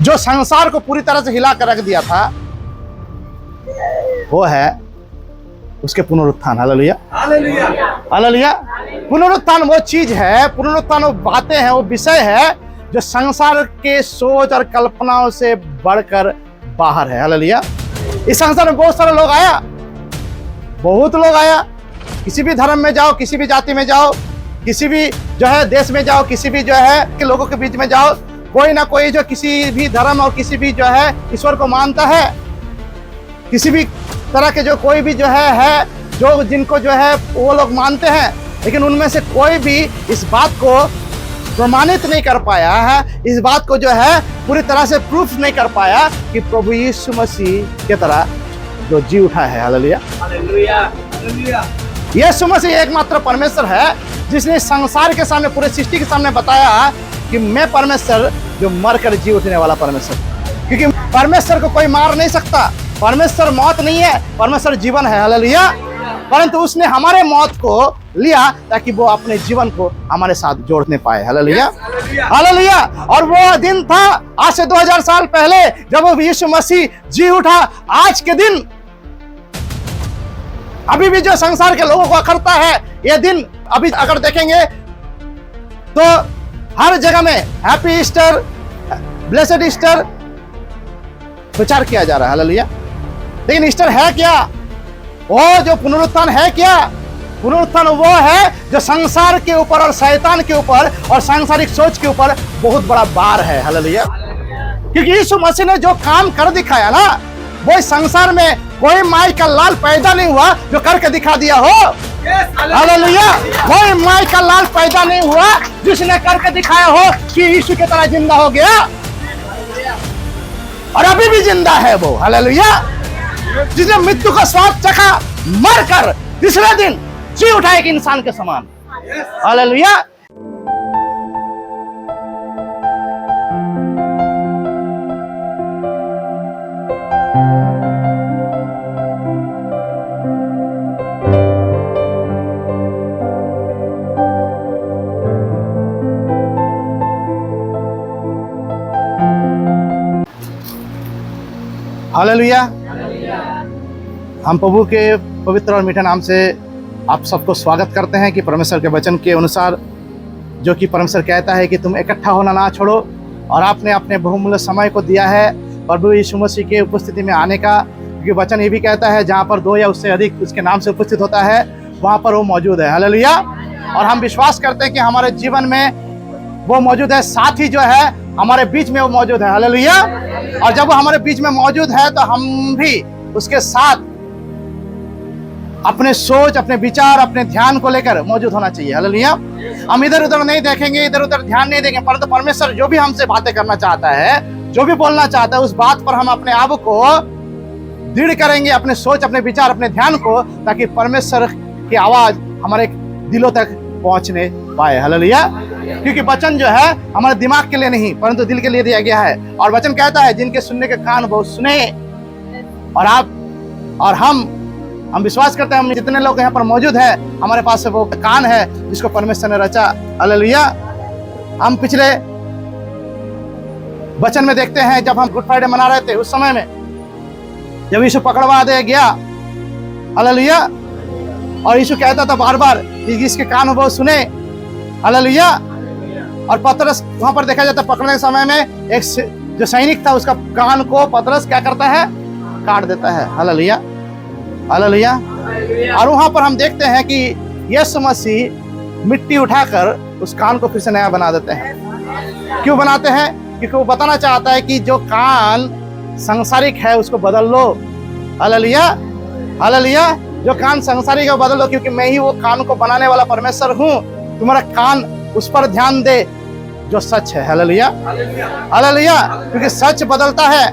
जो संसार को पूरी तरह से हिला कर रख दिया था, वो है उसके पुनरुत्थान। Hallelujah, hallelujah, hallelujah. पुनरुत्थान वो चीज है, पुनरुत्थान वो बातें हैं, वो विषय है जो संसार के सोच और कल्पनाओं से बढ़कर बाहर है। हालेलुया। इस संसार में बहुत सारे लोग आया, बहुत लोग आया। किसी भी धर्म में जाओ, किसी भी जाति में जाओ, किसी भी जो है देश में जाओ, किसी भी जो है के लोगों के बीच में जाओ, कोई ना कोई जो किसी भी धर्म और किसी भी जो है ईश्वर को मानता है। किसी भी तरह के जो कोई भी जो है जो जिनको जो है वो लोग मानते हैं, लेकिन उनमें से कोई भी इस बात को प्रमाणित नहीं कर पाया है, इस बात को जो है पूरी तरह से प्रूफ नहीं कर पाया कि प्रभु यीशु मसीह की तरह जो जी उठा है। Hallelujah, hallelujah, hallelujah. यीशु मसीह एकमात्र परमेश्वर है जिसने संसार के सामने, पूरे सृष्टि के सामने बताया कि मैं परमेश्वर जो मरकर जी उठने वाला परमेश्वर। क्योंकि परमेश्वर को कोई मार नहीं सकता, परमेश्वर मौत नहीं है, परमेश्वर जीवन है। हालेलुया। परंतु उसने हमारे मौत को लिया ताकि वो अपने जीवन को हमारे साथ जोड़ने पाए। Hallelujah, hallelujah. और वो दिन था आज से 2000 साल पहले जब वो यीशु मसीह जी उठा। आज के दिन अभी भी जो संसार के लोगों को अखरता है, ये दिन अभी अगर देखेंगे तो हर जगह में हैप्पी ईस्टर, ब्लेसेड ईस्टर प्रचार किया जा रहा है। हालेलुया। लेकिन ईस्टर है क्या? वो जो पुनरुत्थान है क्या? पुनरुत्थान वो है जो संसार के ऊपर और शैतान के ऊपर और सांसारिक सोच के ऊपर बहुत बड़ा बार है। हालेलुया। क्योंकि यीशु मसीह ने जो काम कर दिखाया ना, वो संसार में कोई माई का लाल पैदा नहीं हुआ जो करके दिखा दिया हो। हालेलुया। कोई माई का लाल पैदा नहीं हुआ जिसने करके दिखाया हो कि यीशु की तरह जिंदा हो गया और अभी भी जिंदा है वो। हालेलुया। जिसने मृत्यु का स्वाद चखा, मरकर तीसरे दिन जी उठा एक इंसान के समान। हालेलुया। हालेलुया। हम प्रभु के पवित्र और मीठे नाम से आप सबको स्वागत करते हैं कि परमेश्वर के वचन के अनुसार जो कि परमेश्वर कहता है कि तुम इकट्ठा होना ना छोड़ो, और आपने अपने बहुमूल्य समय को दिया है प्रभु यीशु मसीह के उपस्थिति में आने का। क्योंकि वचन ये भी कहता है जहाँ पर दो या उससे अधिक उसके नाम से उपस्थित होता है वहाँ पर वो मौजूद है। हालेलुया। और हम विश्वास करते हैं कि हमारे जीवन में वो मौजूद है, साथ ही जो है हमारे बीच में वो मौजूद है। हालेलुया। और जब वो हमारे बीच में मौजूद है तो हम भी उसके साथ अपने सोच, अपने विचार, अपने ध्यान को लेकर मौजूद होना चाहिए। हालेलुया। हम इधर उधर नहीं देखेंगे, इधर उधर ध्यान नहीं देंगे, परंतु परमेश्वर जो भी हमसे बातें करना चाहता है, जो भी बोलना चाहता है, उस बात पर हम अपने आप को दृढ़ करेंगे, अपने सोच, अपने विचार, अपने ध्यान को, ताकि परमेश्वर की आवाज हमारे दिलों तक पहुंचने पाए। हालेलुया। क्योंकि वचन जो है हमारे दिमाग के लिए नहीं परंतु दिल के लिए दिया गया है। और वचन कहता है जिनके सुनने के कान वो सुने। और आप और हम विश्वास करते हैं, हम जितने लोग यहाँ पर मौजूद है, हमारे पास से वो कान है जिसको परमेश्वर ने रचा। हालेलुया। हम पिछले वचन में देखते हैं जब हम गुड फ्राइडे मना रहे थे, उस समय में जब यीशु पकड़वा दे गया। हालेलुया। और यीशु कहता था बार बार कि जिसके कान वो सुने। हालेलुया। और पतरस वहां पर देखा जाता है पकड़ने के समय में एक जो सैनिक था उसका कान को पतरस क्या करता है? काट देता है। Hallelujah, hallelujah. और वहां पर हम देखते हैं कि यीशु मसीह मिट्टी उठाकर उस कान को फिर से नया बना देते हैं। क्यों बनाते हैं? क्योंकि वो बताना चाहता है कि जो कान सांसारिक है उसको बदल लो। Hallelujah, hallelujah. जो कान सांसारिक है बदल लो, क्योंकि मैं ही वो कान को बनाने वाला परमेश्वर हूँ। तुम्हारा कान उस पर ध्यान दे जो सच है। Hallelujah, hallelujah. क्योंकि सच बदलता है।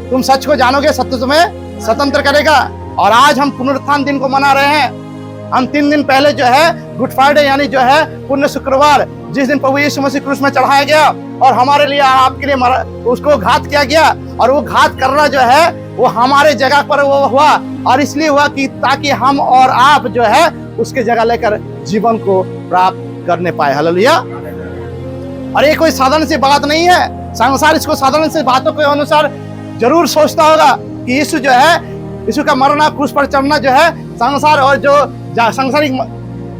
तुम सच को जानोगे, सत्य तुम्हें स्वतंत्र करेगा। और आज हम पुनरुत्थान दिन को मना रहे हैं। हम 3 दिन पहले जो है गुड फ्राइडे यानी जो है पुण्य शुक्रवार, जिस दिन प्रभु यीशु मसीह क्रूस में चढ़ाया गया और हमारे लिए आपके लिए उसको घात किया गया। और वो घात करना जो है वो हमारे जगह पर वो हुआ, और इसलिए हुआ कि ताकि हम और आप जो है उसके जगह लेकर जीवन को प्राप्त करने पाए। हालेलुया। और ये कोई साधारण सी बात नहीं है। संसार इसको साधारण से बातों के अनुसार जरूर सोचता होगा कि यीशु जो है, यीशु का मरना, क्रूस पर चढ़ना जो है संसार और जो सांसारिक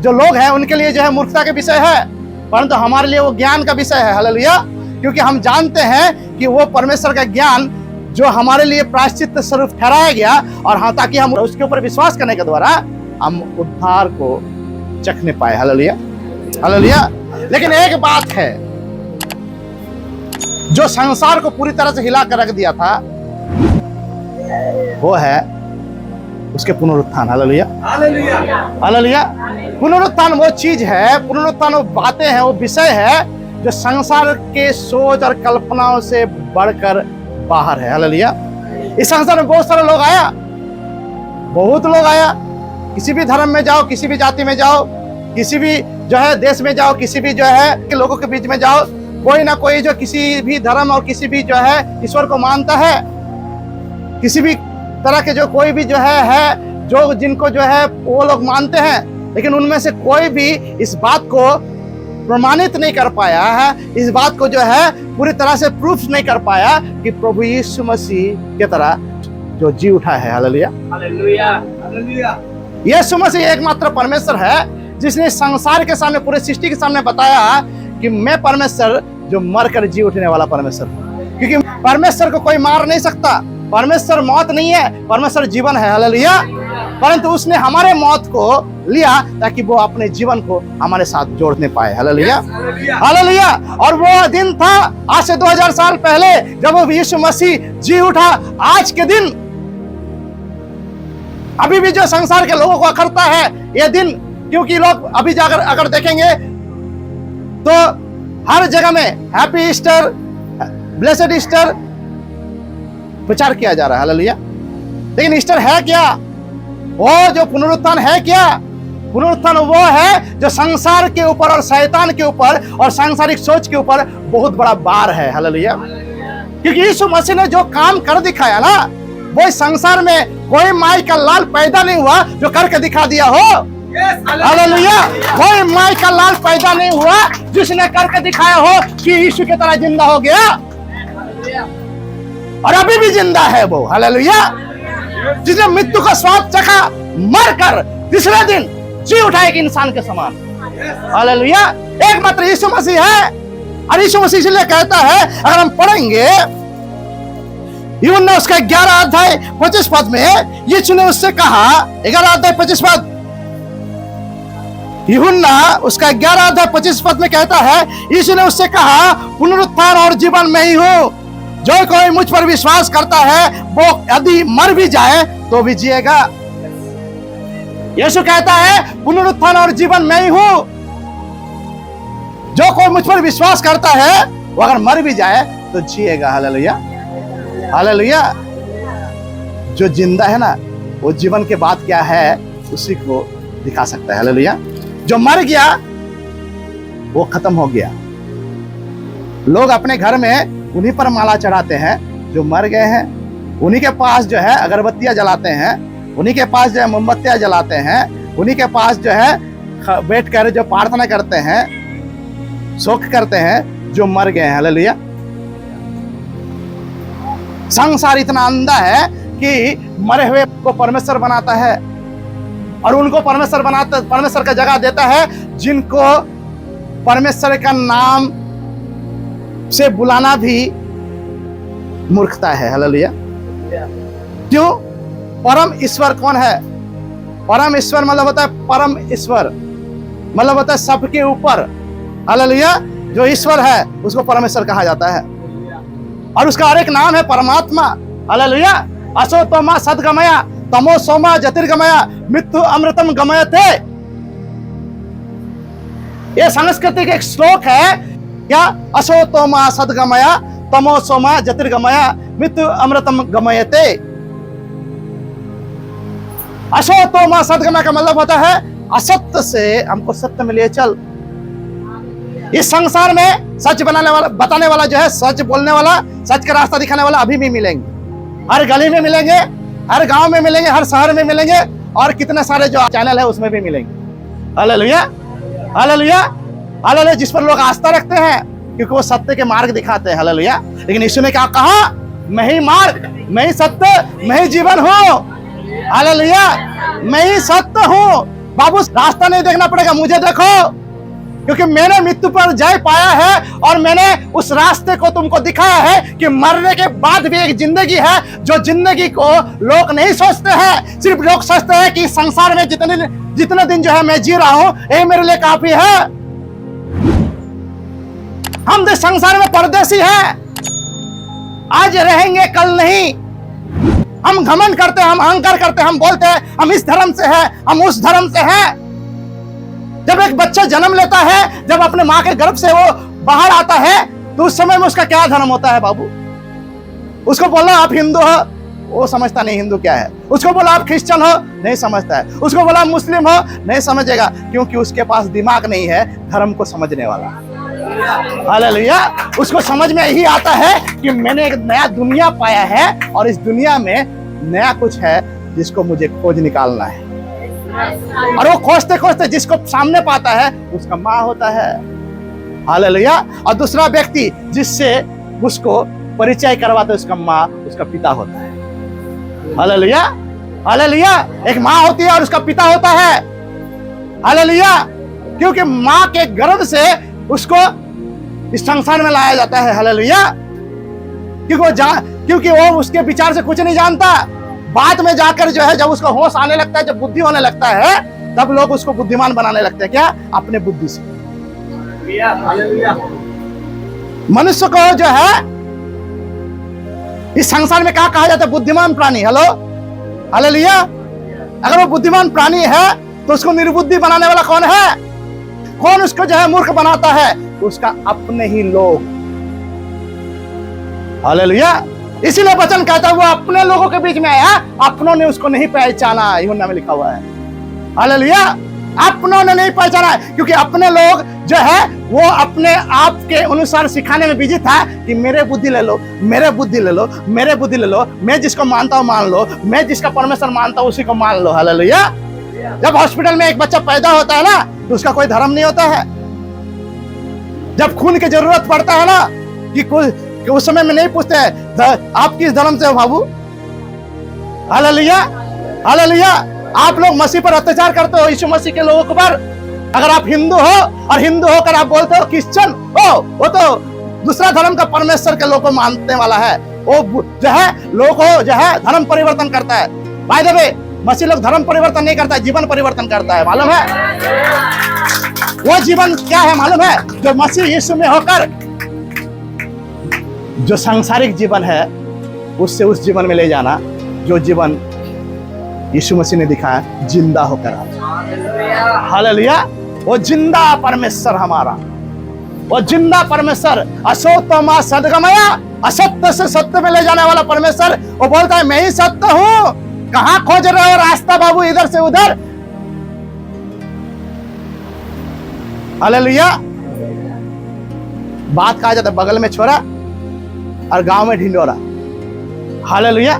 जो लोग हैं उनके लिए जो है मूर्खता के विषय है, परंतु हमारे लिए वो ज्ञान का विषय है। हालेलुया। क्योंकि हम जानते हैं कि वो परमेश्वर का ज्ञान जो हमारे लिए प्रायश्चित स्वरूप ठहराया गया, और हाँ, ताकि हम उसके ऊपर विश्वास करने के द्वारा हम उद्धार को चखने पाए। Hallelujah, hallelujah. लेकिन एक बात है जो संसार को पूरी तरह से हिला कर रख दिया था, वो है उसके पुनरुत्थान। Hallelujah, hallelujah. पुनरुत्थान वो चीज है, पुनरुत्थान वो बातें हैं, वो विषय है जो संसार के सोच और कल्पनाओं से बढ़कर बाहर है। हालेलुया। इस संसार में बहुत सारे लोग आया, बहुत लोग आया। किसी भी धर्म में जाओ, किसी भी जाति में जाओ, किसी भी जो है देश में जाओ, किसी भी जो है के लोगों के बीच में जाओ, कोई ना कोई जो किसी भी धर्म और किसी भी जो है ईश्वर को मानता है, किसी भी तरह के जो कोई भी जो है जो जिनको जो है वो लोग मानते हैं, लेकिन उनमें से कोई भी इस बात को प्रमाणित नहीं कर पाया है, इस बात को जो है पूरी तरह से प्रूफ नहीं कर पाया कि प्रभु यीशु मसीह की तरह जो जी उठा है। Hallelujah, hallelujah, hallelujah. यीशु मसीह एकमात्र परमेश्वर है जिसने संसार के सामने, पूरे सृष्टि के सामने बताया कि मैं परमेश्वर जो मरकर जी उठने वाला परमेश्वर हूं। क्योंकि परमेश्वर को कोई मार नहीं सकता, परमेश्वर मौत नहीं है, परमेश्वर जीवन है। हालेलुया। परंतु उसने हमारे मौत को लिया ताकि वो अपने जीवन को हमारे साथ जोड़ने पाए। Hallelujah, hallelujah. और वो दिन था आज से 2000 साल पहले जब वो यीशु मसीह जी उठा। आज के दिन अभी भी जो संसार के लोगों को अखरता है ये दिन, क्योंकि लोग अभी जाकर अगर देखेंगे तो हर जगह में हैप्पी ईस्टर, ब्लेसेड ईस्टर प्रचार किया जा रहा है। हालेलुया। लेकिन ईस्टर है क्या? वो जो पुनरुत्थान है क्या? पुनरुत्थान वो है जो संसार के ऊपर और शैतान के ऊपर और सांसारिक सोच के ऊपर बहुत बड़ा बार है। हालेलुया। क्योंकि यीशु मसीह ने जो काम कर दिखाया ना, वो इस संसार में कोई माई का लाल पैदा नहीं हुआ जो करके दिखा दिया हो। हालेलुया। कोई माई का लाल पैदा नहीं हुआ जिसने करके दिखाया हो कि यीशु की तरह जिंदा हो गया, और अभी भी जिंदा है वो। हालेलुया। जिसने मृत्यु का स्वाद चखा, मरकर तीसरे दिन जी उठा एक इंसान के समान। हालेलुया। एकमात्र यीशु मसीह है। और यीशु मसीह इसलिए कहता है, अगर हम पढ़ेंगे यूहन्ना उसका 11 अध्याय 25 पद में, यीशु ने उससे कहा, 11 अध्याय 25 पद, यूहन्ना उसका 11 अध्याय 25 पद में कहता है, यीशु ने उससे कहा, पुनरुत्थान और जीवन में ही हूं, जो कोई मुझ पर विश्वास करता है वो यदि मर भी जाए तो भी जिएगा। यीशु कहता है पुनरुत्थान और जीवन में ही हूं, जो कोई मुझ पर विश्वास करता है वो अगर मर भी जाए तो जिएगा। Hallelujah, hallelujah. जो जिंदा है ना, वो जीवन के बाद क्या है उसी को दिखा सकता है। हालेलुया। जो मर गया वो खत्म हो गया। लोग अपने घर में उन्हीं पर माला चढ़ाते हैं जो मर गए हैं, उन्हीं के पास जो है अगरबत्तियां जलाते हैं, उन्हीं के पास जो है मोमबत्तियां जलाते हैं, उन्हीं के पास जो है बैठ कर जो प्रार्थना करते हैं, शोक करते हैं जो मर गए हैं। हालेलुया। संसार इतना अंधा है कि मरे हुए को परमेश्वर बनाता है, और उनको परमेश्वर बनाता, परमेश्वर का जगह देता है जिनको परमेश्वर का नाम से बुलाना भी मूर्खता है। हालेलुया। क्यों? परम ईश्वर कौन है? परम ईश्वर मतलब होता है परम ईश्वर, मतलब होता है सबके ऊपर। हालेलुया। जो ईश्वर है उसको परमेश्वर कहा जाता है, और उसका और एक नाम है परमात्मा। हालेलुया। असो तोमा सद्गमया, तमो सोमा ज्योतिर्गमया, मृत्यु अमृतम गमयते। ये सांस्कृतिक एक श्लोक है क्या? असो तोमा सद्गमया, तमो सोमा ज्योतिर्गमया, मृत्यु अमृतम गमयते। असो तोमा सद्गमया का मतलब होता है असत्य से हमको सत्य में ले चल। इस संसार में सच बनाने वाला, बताने वाला जो है, सच बोलने वाला, सच का रास्ता दिखाने वाला अभी भी मिलेंगे। हर गली में मिलेंगे, हर गांव में मिलेंगे, हर शहर में मिलेंगे, और कितने सारे जो चैनल है उसमें भी मिलेंगे। Hallelujah, hallelujah, hallelujah. जिस पर लोग आस्था रखते हैं, क्योंकि वो सत्य के मार्ग दिखाते हैं। हालेलुया। लेकिन यीशु ने क्या कहा? मैं ही मार्ग, मैं ही सत्य, मैं ही जीवन हूँ। हालेलुया। मैं ही सत्य हूँ। बाबू, रास्ता नहीं देखना पड़ेगा, मुझे देखो, क्योंकि मैंने मृत्यु पर जय पाया है और मैंने उस रास्ते को तुमको दिखाया है कि मरने के बाद भी एक जिंदगी है, जो जिंदगी को लोग नहीं सोचते हैं। सिर्फ लोग सोचते हैं कि संसार में जितने दिन जो है मैं जी रहा हूं, ये मेरे लिए काफी है। हम तो संसार में परदेसी हैं, आज रहेंगे कल नहीं। हम घमंड करते हैं, हम अहंकार करते हैं, हम बोलते हैं हम इस धर्म से हैं, हम उस धर्म से हैं। जब एक बच्चा जन्म लेता है, जब अपने माँ के गर्भ से वो बाहर आता है, तो उस समय में उसका क्या धर्म होता है बाबू? उसको बोला आप हिंदू हो, वो समझता नहीं हिंदू क्या है। उसको बोला आप क्रिश्चियन हो, नहीं समझता है। उसको बोला मुस्लिम हो, नहीं समझेगा, क्योंकि उसके पास दिमाग नहीं है धर्म को समझने वाला। हालेलुया। उसको समझ में यही आता है कि मैंने एक नया दुनिया पाया है और इस दुनिया में नया कुछ है जिसको मुझे खोज निकालना है। और वो खोजते खोजते जिसको सामने पाता है उसका माँ होता है। हालेलुया। और दूसरा व्यक्ति जिससे उसको परिचय करवाता है उसका माँ, उसका पिता होता है। हालेलुया। हालेलुया। एक माँ होती है और उसका पिता होता है। हालेलुया। क्योंकि माँ के गर्भ से उसको इस संसार में लाया जाता है। हालेलुया। क्योंकि वो उसके विचार से कुछ नहीं जानता। बाद में जाकर जो है, जब उसको होश आने लगता है, जब बुद्धि होने लगता है, तब लोग उसको बुद्धिमान बनाने लगते हैं। क्या? अपने बुद्धि से। मनुष्य को जो है इस संसार में क्या कहा जाता है? बुद्धिमान प्राणी। Hello, hallelujah. अगर वो बुद्धिमान प्राणी है तो उसको निर्बुद्धि बनाने वाला कौन है? कौन उसको जो है मूर्ख बनाता है? उसका अपने ही लोग। हालेलुया। इसीलिए वचन कहता है वो अपने लोगों के बीच में आया, अपनों ने उसको नहीं पहचाना। यूहन्ना में लिखा हुआ है। हालेलुया। अपनों ने नहीं पहचाना, क्योंकि अपने लोग जो है वो अपने आप के अनुसार सिखाने में बिजी था कि मेरे बुद्धि ले लो, मेरे बुद्धि ले लो, मेरे बुद्धि ले लो, मैं जिसको मानता हूं मान लो, मैं जिसका परमेश्वर मानता हूं उसी को मान लो। हालेलुया। जब हॉस्पिटल में एक बच्चा पैदा होता है ना, तो उसका कोई धर्म नहीं होता है। जब खून की जरूरत पड़ता है ना, कि उस समय में नहीं पूछते हैं आप किस धर्म से हो बाबू। हालेलुया। हालेलुया। आप लोग मसीह पर अत्याचार करते हो, यीशु मसीह के लोगों पर। अगर आप हिंदू हो और हिंदू होकर आप बोलते हो क्रिश्चियन हो, वो तो दूसरा धर्म का परमेश्वर के लोग को मानने वाला है। वो जो है लोगों को जो है धर्म परिवर्तन करता है। बाय द वे, मसीह लोग धर्म परिवर्तन नहीं करता है, जीवन परिवर्तन करता है। मालूम है वो जीवन क्या है? मालूम है? जो मसीह यीशु में होकर जो सांसारिक जीवन है उससे उस जीवन में ले जाना, जो जीवन यीशु मसीह ने दिखाया जिंदा होकर। हालेलुया। वो जिंदा परमेश्वर हमारा, वो जिंदा परमेश्वर, असोतमा सदगमया, असत्य से सत्य में ले जाने वाला परमेश्वर। वो बोलता है मैं ही सत्य हूं। कहां खोज रहे हो रास्ता बाबू? इधर से उधर। हालेलुया। बात कहा जाता है बगल में छोरा और गांव में ढिंडोरा। हालेलुया।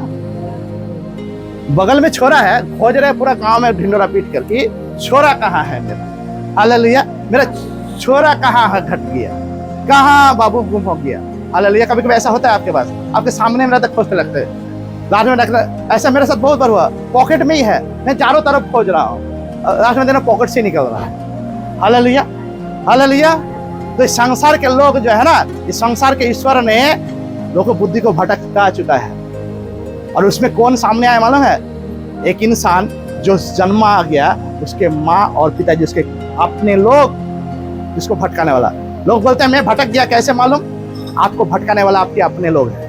बगल में छोरा है, खोज रहे पूरा गांव में ढिंडोरा पीट कर कि छोरा कहाँ है मेरा। हालेलुया। मेरा छोरा कहाँ है, घट गया, कहाँ बाबू गुम हो गया। हालेलुया। कभी कभी ऐसा होता है आपके पास, आपके सामने में रहता खोजते लगते हैं, लास्ट में रखना। ऐसा मेरे साथ बहुत बार हुआ। पॉकेट में ही है, मैं चारों तरफ खोज रहा हूँ, लास्ट में देना पॉकेट से निकल रहा है। हालेलुया। हालेलुया। तो इस संसार के लोग जो है ना, इस संसार के ईश्वर ने लोगों को बुद्धि को भटका चुका है। और उसमें कौन सामने आया मालूम है? एक इंसान जो जन्मा गया, उसके माँ और पिताजी, उसके अपने लोग, जिसको भटकाने वाला। लोग बोलते हैं मैं भटक गया, कैसे मालूम? आपको भटकाने वाला आपके अपने लोग हैं,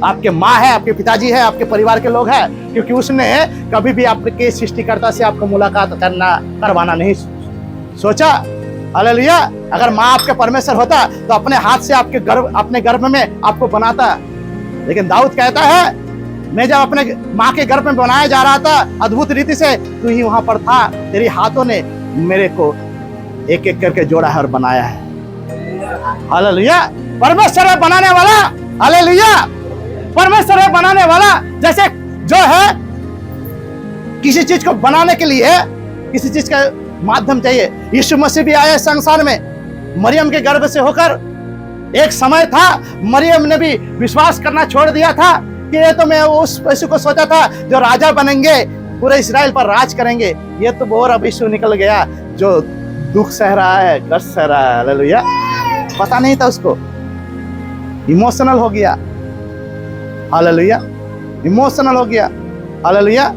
आपके माँ है, आपके पिताजी है, आपके परिवार के लोग हैं। क्योंकि उसने कभी भी आपके सृष्टिकर्ता से आपको मुलाकात करवाना नहीं सोचा। हालेलुया। अगर माँ आपके परमेश्वर होता तो अपने हाथ से अपने गर्भ में आपको बनाता। लेकिन दाऊद कहता है मैं जब अपने माँ के गर्भ में बनाया जा रहा था अद्भुत रीति से, तू ही वहां पर था, तेरी हाथों ने मेरे को एक एक करके जोड़ा है और बनाया है। हालेलुया। परमेश्वर है बनाने वाला। हालेलुया। परमेश्वर है बनाने वाला। जैसे जो है किसी चीज को बनाने के लिए किसी चीज का माध्यम चाहिए। यीशु मसीह भी आए संसार में, मरियम के गर्भ से होकर एक समय था मरियम ने भी विश्वास करना छोड़ दिया था कि ये तो मैं उस यीशु को सोचा था जो राजा बनेंगे, पूरे इस्राएल पर राज करेंगे। ये तो और अब यीशु निकल गया जो दुख सह रहा है, कष्ट सह रहा है। हालेलुया। पता नहीं था उसको, इमोशनल हो गया। हालेलुया। इमोशनल हो गया। हालेलुया।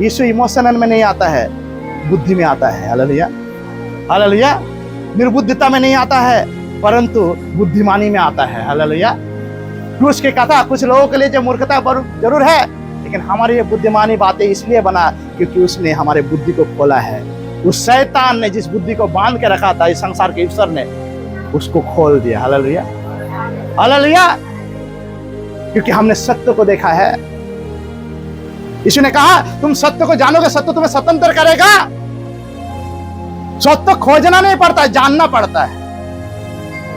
यीशु इमोशनल में नहीं आता है, बुद्धि में आता है। हालेलुया। हालेलुया। निर्बुद्धिता में नहीं आता है, परंतु बुद्धिमानी में आता है। हालेलुया। क्रूस की कथा कुछ लोगों के लिए जो मूर्खता जरूर है, लेकिन हमारी ये बुद्धिमानी बातें इसलिए बना क्योंकि उसने हमारे बुद्धि को खोला है। उस शैतान ने जिस बुद्धि को बांध के रखा था इस संसार के ईश्वर ने, उसको खोल दिया। हालेलुया। हालेलुया। क्योंकि हमने सत्य को देखा है। यीशु ने कहा तुम सत्य को जानोगे, सत्य तुम्हें स्वतंत्र करेगा। सत्य खोजना नहीं पड़ता है, जानना पड़ता है।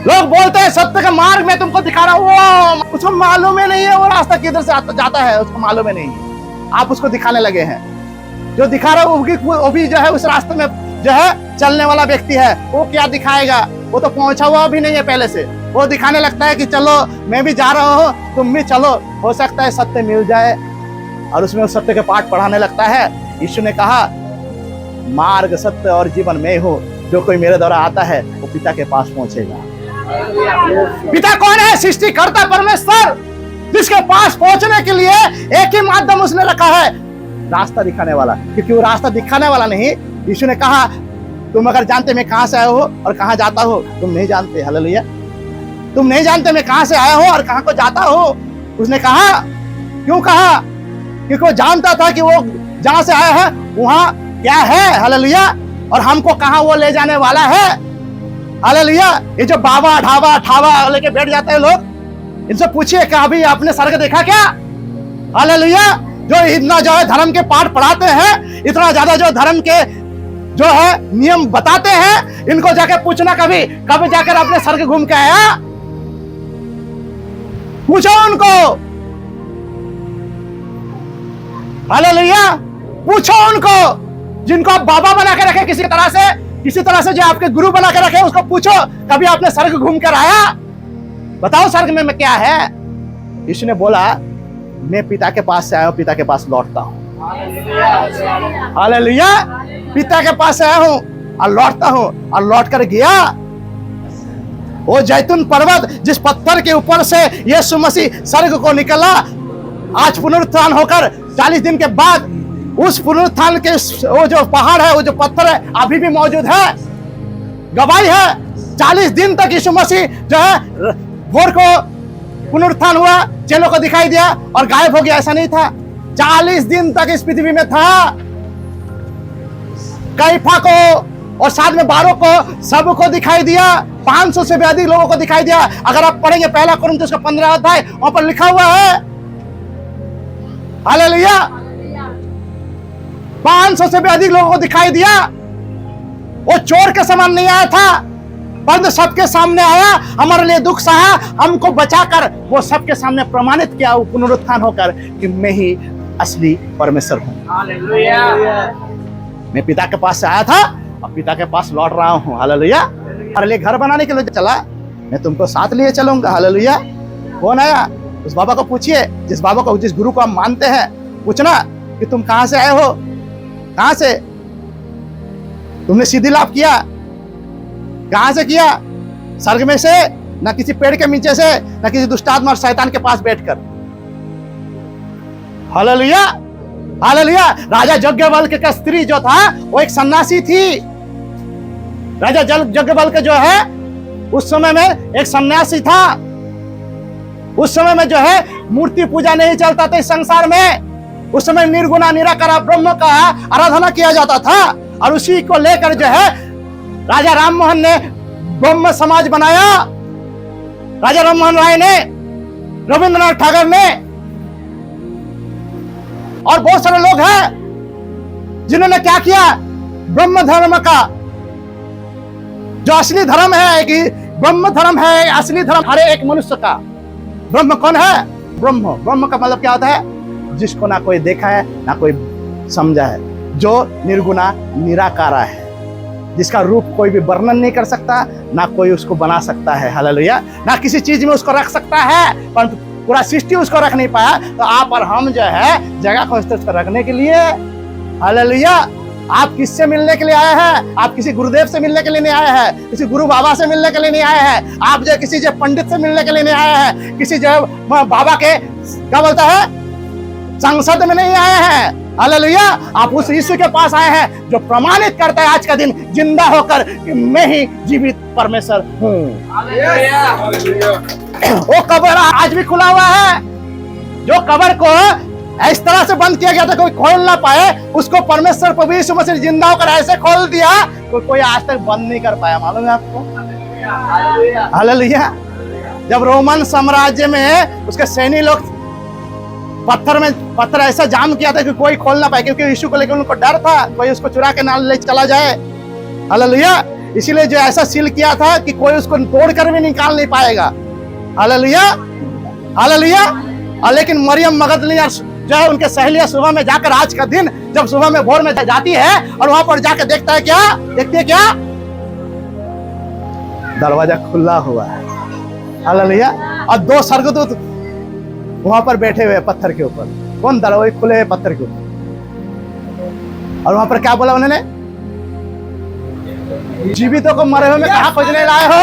लोग बोलते हैं सत्य का मार्ग मैं तुमको दिखा रहा हूं, उसको मालूम ही नहीं है वो रास्ता किधर से जाता है, उसको मालूम ही नहीं है। आप उसको दिखाने लगे हैं। जो दिखा रहा है वो भी जो है उस रास्ते में जो है चलने वाला व्यक्ति है। वो क्या दिखाएगा, वो तो पहुंचा हुआ भी नहीं है पहले से। वो दिखाने लगता है कि चलो मैं भी जा रहा हूं, तुम भी चलो, हो सकता है सत्य मिल जाए, और उसमें उस सत्य के पाठ पढ़ाने लगता है। यीशु ने कहा मार्ग सत्य और जीवन में हूं, जो कोई मेरे द्वारा आता है वो पिता के पास पहुंचेगा। पिता कौन है? सृष्टिकर्ता परमेश्वर, जिसके पास पहुंचने के लिए एक ही माध्यम उसने रखा है, रास्ता दिखाने वाला। क्योंकि वो रास्ता दिखाने वाला नहीं, यीशु ने कहा तुम अगर जानते मैं कहां से आया हो और कहां जाता हो, तुम नहीं जानते। हालेलुया। तुम नहीं जानते मैं कहां से आया हूं और कहां को जाता हूं। उसने कहा, क्यों कहा? क्योंकि वो जानता था कि वो जहां से आया है वहां क्या है। हालेलुया। और हमको कहां वो ले जाने वाला है। हालेलुया। ये जो बाबा ढाबा ठावा लेके बैठ जाते हैं लोग, इनसे पूछिए कि अभी आपने स्वर्ग देखा क्या? हालेलुया। जो इतना जो है धर्म के पाठ पढ़ाते हैं, इतना ज्यादा जो धर्म के जो है नियम बताते हैं, इनको जाके पूछना कभी जाकर आपने स्वर्ग घूम के आया? पूछो उनको। हालेलुया। पूछो उनको जिनको आप बाबा बना के रखे, किसी तरह से जो आपके गुरु बना के रखे, उसको पूछो कभी आपने स्वर्ग घूम कर आया? बताओ स्वर्ग में क्या है? यीशु ने बोला मैं पिता के पास से आया हूं, पिता के पास लौटता हूं। हालेलुया। पिता के पास आया हूं और लौटता हूं। और लौट कर गया वो जैतून पर्वत, जिस पत्थर के ऊपर से यीशु मसीह स्वर्ग को निकला, आज पुनरुत्थान होकर 40 दिन के बाद उस पुनरुत्थान के वो जो पहाड़ है, वो जो पत्थर है, अभी भी मौजूद है, गवाही है। 40 दिन तक यीशु मसीह जो है भोर को पुनरुत्थान हुआ, चेलों को दिखाई दिया और गायब हो गया, ऐसा नहीं था। 40 दिन तक इस पृथ्वी में था। कैफा को और साथ में 12 को, सबको दिखाई दिया। 500 से भी अधिक लोगों को दिखाई दिया। अगर आप पढ़ेंगे पहला कुरिन्थियों का 15 अध्याय, वहां पर लिखा हुआ है। हालेलुया। 500 से भी अधिक लोगों को दिखाई दिया। वो चोर के समान नहीं आया था, परंतु सबके सामने आया, हमारे लिए दुख सहा, हमको बचाकर वो सबके सामने प्रमाणित किया वो पुनरुत्थान होकर कि मैं ही असली परमेश्वर हूं। हालेलुया। मैं पिता के पास से आया था और पिता के पास लौट रहा हूं। हालेलुया। हमारे लिए घर बनाने के लिए चला, मैं तुमको साथ लिए चलूंगा। हालेलुया। कौन आया? उस बाबा को पूछिए, जिस बाबा को, जिस गुरु को हम मानते हैं, पूछना कि तुम कहां से आए हो, कहां से तुमने सीधी लाभ किया, कहां से किया? स्वर्ग में से, ना किसी पेड़ के नीचे से, ना किसी दुष्टात्मा और शैतान के पास बैठकर। हालेलुया। हालेलुया। राजा यज्ञवल्क्य का स्त्री जो था वो एक सन्यासी थी। राजा यज्ञवल्क्य जो है उस समय में एक सन्यासी था। उस समय में जो है मूर्ति पूजा नहीं चलता था इस संसार में। उस समय निर्गुणा निराकार ब्रह्म का आराधना किया जाता था, और उसी को लेकर जो है राजा राम मोहन ने ब्रह्म समाज बनाया। राजा राम मोहन राय ने, रविंद्रनाथ ठाकुर ने, और बहुत सारे लोग हैं जिन्होंने क्या किया, ब्रह्म धर्म का जो असली धर्म है, कि ब्रह्म धर्म है असली धर्म हर एक मनुष्य का। ब्रह्म कौन है? ब्रह्म का मतलब क्या होता है? जिसको ना कोई देखा है ना कोई समझा है, जो निर्गुणा निराकारा है। जिसका रूप कोई भी वर्णन नहीं कर सकता, ना कोई उसको बना सकता है। हालेलुया। ना किसी चीज में उसको रख सकता है, परंतु पूरा सृष्टि उसको रख नहीं पाया, तो आप और हम जो है जगह खोजते उसको रखने के लिए। हालेलुया। आप किससे मिलने के लिए आए हैं? आप किसी गुरुदेव से मिलने के लिए नहीं आए हैं, किसी गुरु बाबा से मिलने के लिए नहीं आए हैं, आप जो किसी जो पंडित से मिलने के लिए नहीं आए हैं, किसी जो बाबा के क्या बोलता है संसद में नहीं आए हैं। हालेलुया। आप उस यीशु के पास आए हैं जो प्रमाणित करता है आज का दिन जिंदा होकर कि मैं ही जीवित परमेश्वर हूँ। वो कब्र आज भी खुला हुआ है। जो कब्र को इस तरह से बंद किया गया था कोई खोल ना पाए, उसको परमेश्वर प्रभु यीशु मसीह जिंदा होकर ऐसे खोल दिया कोई आज तक बंद नहीं कर पाया। मालूम है आपको? हालेलुया। जब रोमन साम्राज्य में उसके सैनिक लोग पत्थर ऐसा जाम किया था कि कोई खोल ना पाए, क्योंकि यीशु को लेकर उनको डर था कोई उसको चुरा के ना ले चला जाए। हालेलुया। इसीलिए जो ऐसा सील किया था कि कोई उसको तोड़कर भी निकाल नहीं पाएगा। हालेलुया। हालेलुया। लेकिन मरियम मगदलिनी जो है उनके सहेलियां सुबह में जाकर आज का दिन जब सुबह में भोर में जाती है और वहां पर जाकर देखता है देखती है क्या? दरवाजा खुला हुआ है। हालेलुया। और 2 स्वर्गदूत वहां पर बैठे हुए पत्थर के ऊपर। कौन? दरवाजे खुले हुए पत्थर के ऊपर। और वहां पर क्या बोला उन्होंने? जीवितों को मरे हुए में कहां खोजने लाए हो?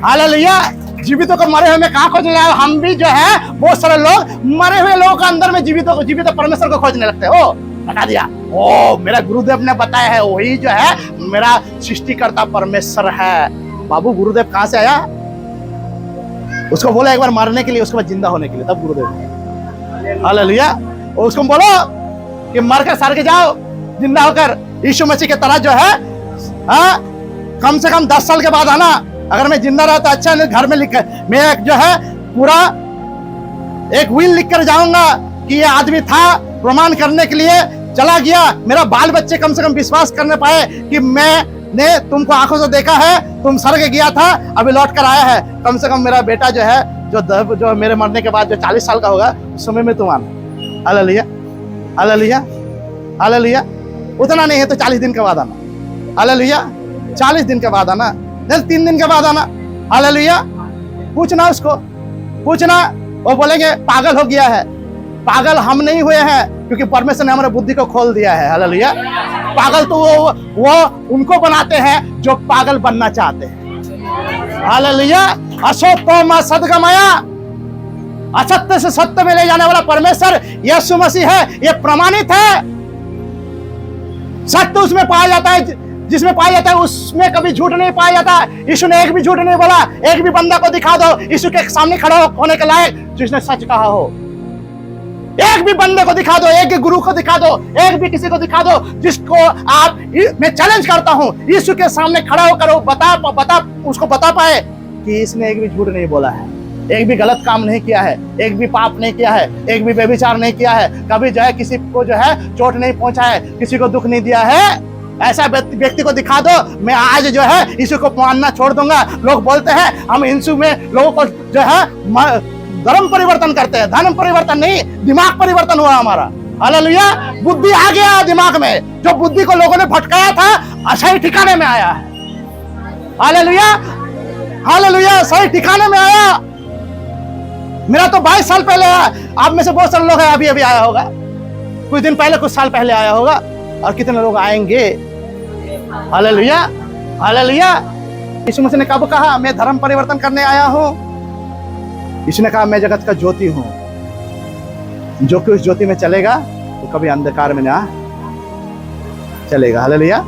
हालेलुया। जीवितों को मरे हुए में कहां खोजने लाए हो? हम भी जो है बहुत सारे लोग मरे हुए लोगों के अंदर में जीवित परमेश्वर को खोजने लगते हैं। ओ बता दिया, ओ मेरा गुरुदेव ने बताया है वही जो है मेरा सृष्टिकर्ता परमेश्वर है। बाबू गुरुदेव कहां से आया? उसको बोला एक बार मरने के लिए, उसके बाद जिंदा होने के लिए, तब गुरुदेव। हालेलुया। उसको बोलो कि मर कर सड़ के जाओ, जिंदा होकर यीशु मसीह के तरह जो है कम से कम 10 साल के बाद आना। अगर मैं जिंदा रहता अच्छा, घर में लिख मैं जो है पूरा एक विल लिख कर जाऊंगा कि ये आदमी था, प्रमाण करने के लिए चला गया। मेरा बाल बच्चे कम से कम विश्वास करने पाए कि मैंने तुमको आंखों से देखा है, तुम स्वर्ग गया था, अभी लौट कर आया है। कम से कम मेरा बेटा जो है जो मेरे मरने के बाद जो 40 साल का होगा उस समय में तुम आना। हालेलुया। हालेलुया। हालेलुया। उतना नहीं है तो 40 दिन के बाद आना। हालेलुया। 40 दिन के बाद आना, 3 दिन के बाद आना। हालेलुया। पूछना उसको, पूछना, वो बोलेंगे पागल हो गया है। पागल हम नहीं हुए हैं, क्योंकि परमेश्वर ने हमारे बुद्धि को खोल दिया है। हालेलुया। पागल तो वो उनको बनाते हैं जो पागल बनना चाहते हैं। हालेलुया। असत्य सदगमया, असत्य से सत्य में ले जाने वाला परमेश्वर यीशु मसीह है। ये प्रमाणित है। सत्य उसमें पाया जाता है, जिसमें पाया जाता है उसमें कभी झूठ नहीं पाया जाता। यीशु ने एक भी झूठ नहीं बोला। एक भी बंदा को दिखा दो यीशु के सामने खड़ा होने के लायक जिसने सच कहा हो। एक भी बंदे को दिखा दो, एक भी गुरु को दिखा दो, एक भी किसी को दिखा दो जिसको मैं चैलेंज करता हूं यीशु के सामने खड़ा होकर वो उसको बता पाए कि इसने एक भी झूठ नहीं बोला है, एक भी गलत काम नहीं किया है, एक भी पाप नहीं किया है, एक भी व्यभिचार नहीं किया है, कभी जो है किसी को जो है चोट नहीं पहुंचा है, किसी को दुख नहीं दिया है। ऐसा व्यक्ति को दिखा दो, मैं आज जो है यीशु को मानना छोड़ दूंगा। लोग बोलते हैं हम यीशु में लोगों को जो है धर्म परिवर्तन करते हैं। धर्म परिवर्तन नहीं, दिमाग परिवर्तन हुआ हमारा। हालेलुया। बुद्धि आ गया दिमाग में, जो बुद्धि को लोगों ने भटकाया था सही ठिकाने में आया है। हालेलुया। हालेलुया। सही ठिकाने में आया। मेरा तो 22 साल पहले आया, आप में से बहुत सारे लोग हैं अभी अभी आया होगा, कुछ दिन पहले, कुछ साल पहले आया होगा, और कितने लोग आएंगे। हालेलुया। हालेलुया। यीशु मसीह ने कब कहा मैं धर्म परिवर्तन करने आया हूं? यीशु ने कहा मैं जगत का ज्योति हूं, जो कि उस ज्योति में चलेगा वो कभी अंधकार में ना चलेगा। हालेलुया।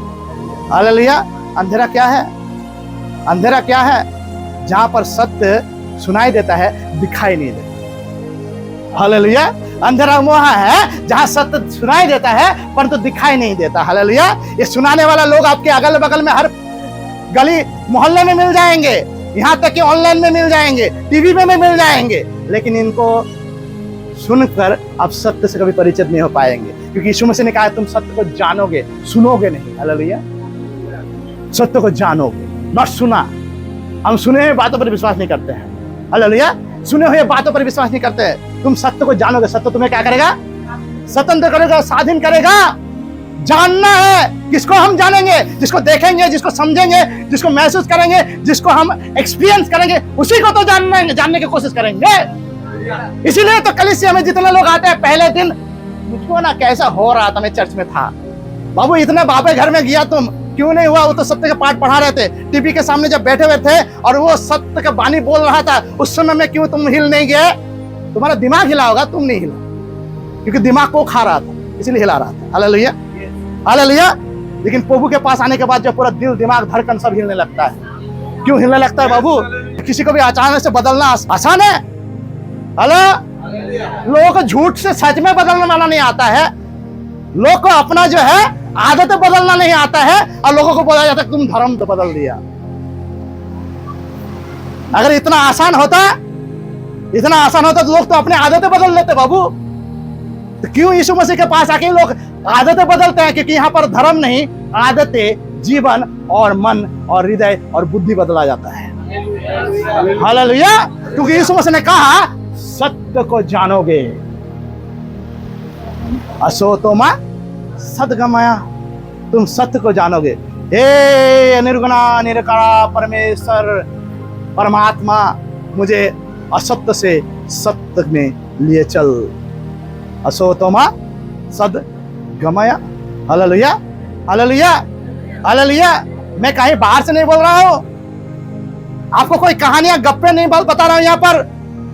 हालेलुया। अंधेरा क्या है? अंधेरा क्या है? जहां पर सत्य सुनाई देता है, दिखाई नहीं देता। हालेलुया। अंधेरा वह है जहां सत्य सुनाई देता है परंतु दिखाई नहीं देता। हालेलुया। ये सुनाने वाला लोग आपके अगल बगल में हर गली मोहल्ले में मिल जाएंगे, यहाँ तक कि ऑनलाइन में मिल जाएंगे, टीवी में मिल जाएंगे, लेकिन इनको सुनकर आप सत्य से कभी परिचित नहीं हो पाएंगे, क्योंकि यीशु मसीह ने कहा तुम सत्य को जानोगे, सुनोगे नहीं। हालेलुया। सत्य को जानोगे, न सुना। हम सुने हुए बातों पर विश्वास नहीं करते हैं। हालेलुया। सुने हुए बातों पर विश्वास नहीं करते हैं। तुम सत्य को जानोगे, सत्य तुम्हें क्या करेगा? स्वतंत्र करेगा, स्वाधीन करेगा। जानना है। किसको हम जानेंगे? जिसको देखेंगे, जिसको समझेंगे, जिसको महसूस करेंगे, जिसको हम एक्सपीरियंस करेंगे, उसी को तो जानने की कोशिश करेंगे। इसीलिए तो कलीसिया में जितने लोग आते हैं, पहले दिन मुझको ना कैसा हो रहा था, मैं चर्च में था, बाबू इतने बाबे घर में गया, तुम क्यों नहीं हुआ? वो तो सत्य के पाठ पढ़ा रहे थे, टीवी के सामने जब बैठे हुए थे और वो सत्य का बानी बोल रहा था, उस समय में क्यों तुम हिल नहीं गए? तुम्हारा दिमाग हिला होगा, तुम नहीं हिला, क्योंकि दिमाग को खा रहा था, इसलिए हिला रहा था। Hallelujah, hallelujah. लेकिन प्रभु के पास आने के बाद जो पूरा दिल, दिमाग, धड़कन सब हिलने लगता है। क्यों हिलने लगता है बाबू? किसी को भी अचानक से बदलना आसान है? हेलो, लोगों को झूठ से सच में बदलने वाला नहीं आता है। लोग को अपना जो है आदतें बदलना नहीं आता है, और लोगों को बोला जाता है तुम धर्म तो बदल दिया। अगर इतना आसान होता तो लोग तो अपने आदतें बदल लेते बाबू। तो क्यों यीशु मसीह के पास आके लोग आदतें बदलते हैं? क्योंकि यहाँ पर धर्म नहीं, आदतें, जीवन और मन और हृदय और बुद्धि बदला जाता है। हालेलुया। क्योंकि यीशु मसीह ने कहा सत्य को जानोगे, असो तो मा सदगमया, तुम सत्य को जानोगे। हे निर्गुणा निरकारा परमेश्वर परमात्मा, मुझे असत्य से सत्य में लिए चल। असो तो मा सदगमया। Hallelujah, hallelujah, hallelujah. मैं कहीं बाहर से नहीं बोल रहा हूं, आपको कोई कहानियां गप्पे नहीं बता रहा हूं, यहाँ पर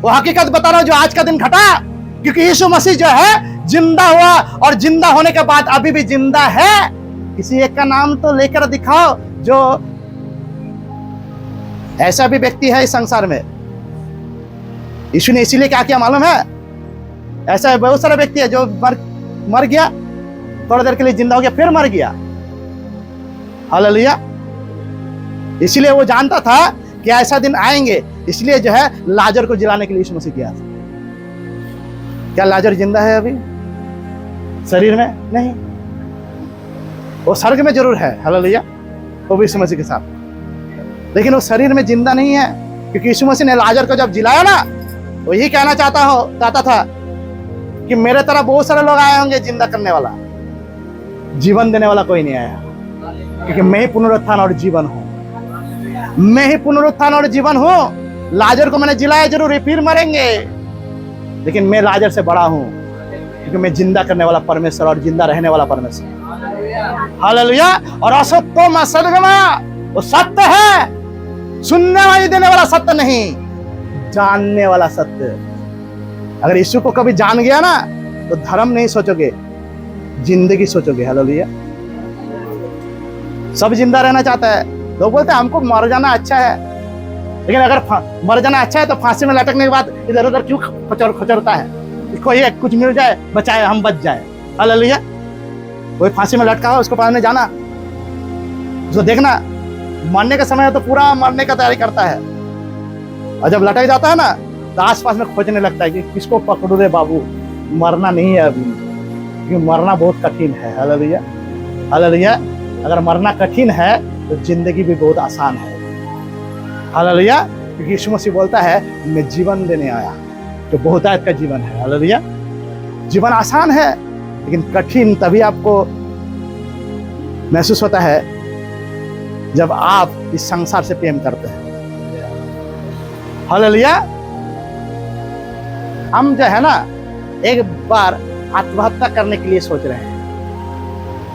वो हकीकत बता रहा हूं जो आज का दिन घटा। क्योंकि यीशु मसीह जो है जिंदा हुआ, और जिंदा होने के बाद अभी भी जिंदा है। किसी एक का नाम तो लेकर दिखाओ जो ऐसा भी व्यक्ति है इस संसार में। यीशु ने इसीलिए क्या किया मालूम है? ऐसा बहुत सारा व्यक्ति है जो मर गया, थोड़ी देर के लिए जिंदा हो गया, फिर मर गया। हालेलुया। इसीलिए वो जानता था कि ऐसा दिन आएंगे, इसलिए जो है लाजर को जिलाने के लिए यीशु मसीह किया था। क्या लाजर जिंदा है अभी शरीर में? नहीं, वो स्वर्ग में जरूर है। हालेलुया, वो यीशु मसीह के साथ, लेकिन वो शरीर में जिंदा नहीं है। क्योंकि यीशु मसीह ने लाजर को जब जिलाया ना, वो यही कहना चाहता था कि मेरे तरह बहुत सारे लोग आए होंगे जिंदा करने वाला, जीवन देने वाला कोई नहीं आया। क्योंकि मैं ही पुनरुत्थान और जीवन हूं, मैं ही पुनरुत्थान और जीवन हूं। लाजर को मैंने जिलाया जरूर, ये फिर मरेंगे, लेकिन मैं लाजर से बड़ा हूं, क्योंकि मैं जिंदा करने वाला परमेश्वर और जिंदा रहने वाला परमेश्वर। हालेलुया। और असत्य में सदगमया, वो सत्य है, सुनने वाली देने वाला सत्य नहीं, जानने वाला सत्य। अगर यीशु को कभी जान गया ना, तो धर्म नहीं सोचोगे, जिंदगी सोचोगे। हालेलुया। सब जिंदा रहना चाहता है। लोग बोलते हैं हमको मर जाना अच्छा है, लेकिन अगर मर जाना अच्छा है तो फांसी में लटकने के बाद इधर उधर क्यों खचरता है? कोई कुछ मिल जाए, बचाए, हम बच जाए। हालेलुया। कोई फांसी में लटका हो, उसको पाने जाना, उसको देखना, मरने का समय है तो पूरा मरने का तैयारी करता है, और जब लटक जाता है ना तो आसपास में खोजने लगता है कि किसको पकड़ू रे बाबू, मरना नहीं है अभी, क्योंकि मरना बहुत कठिन है। Hallelujah, hallelujah. अगर मरना कठिन है तो जिंदगी भी बहुत आसान है। हालेलुया। क्योंकि यीशु मसीह बोलता है मैं जीवन देने आया, जो बहुतायत का जीवन है। हालेलुया। जीवन आसान है, लेकिन कठिन तभी आपको महसूस होता है जब आप इस संसार से प्रेम करते हैं। हालेलुया। हम जो है ना, एक बार आत्महत्या करने के लिए सोच रहे हैं,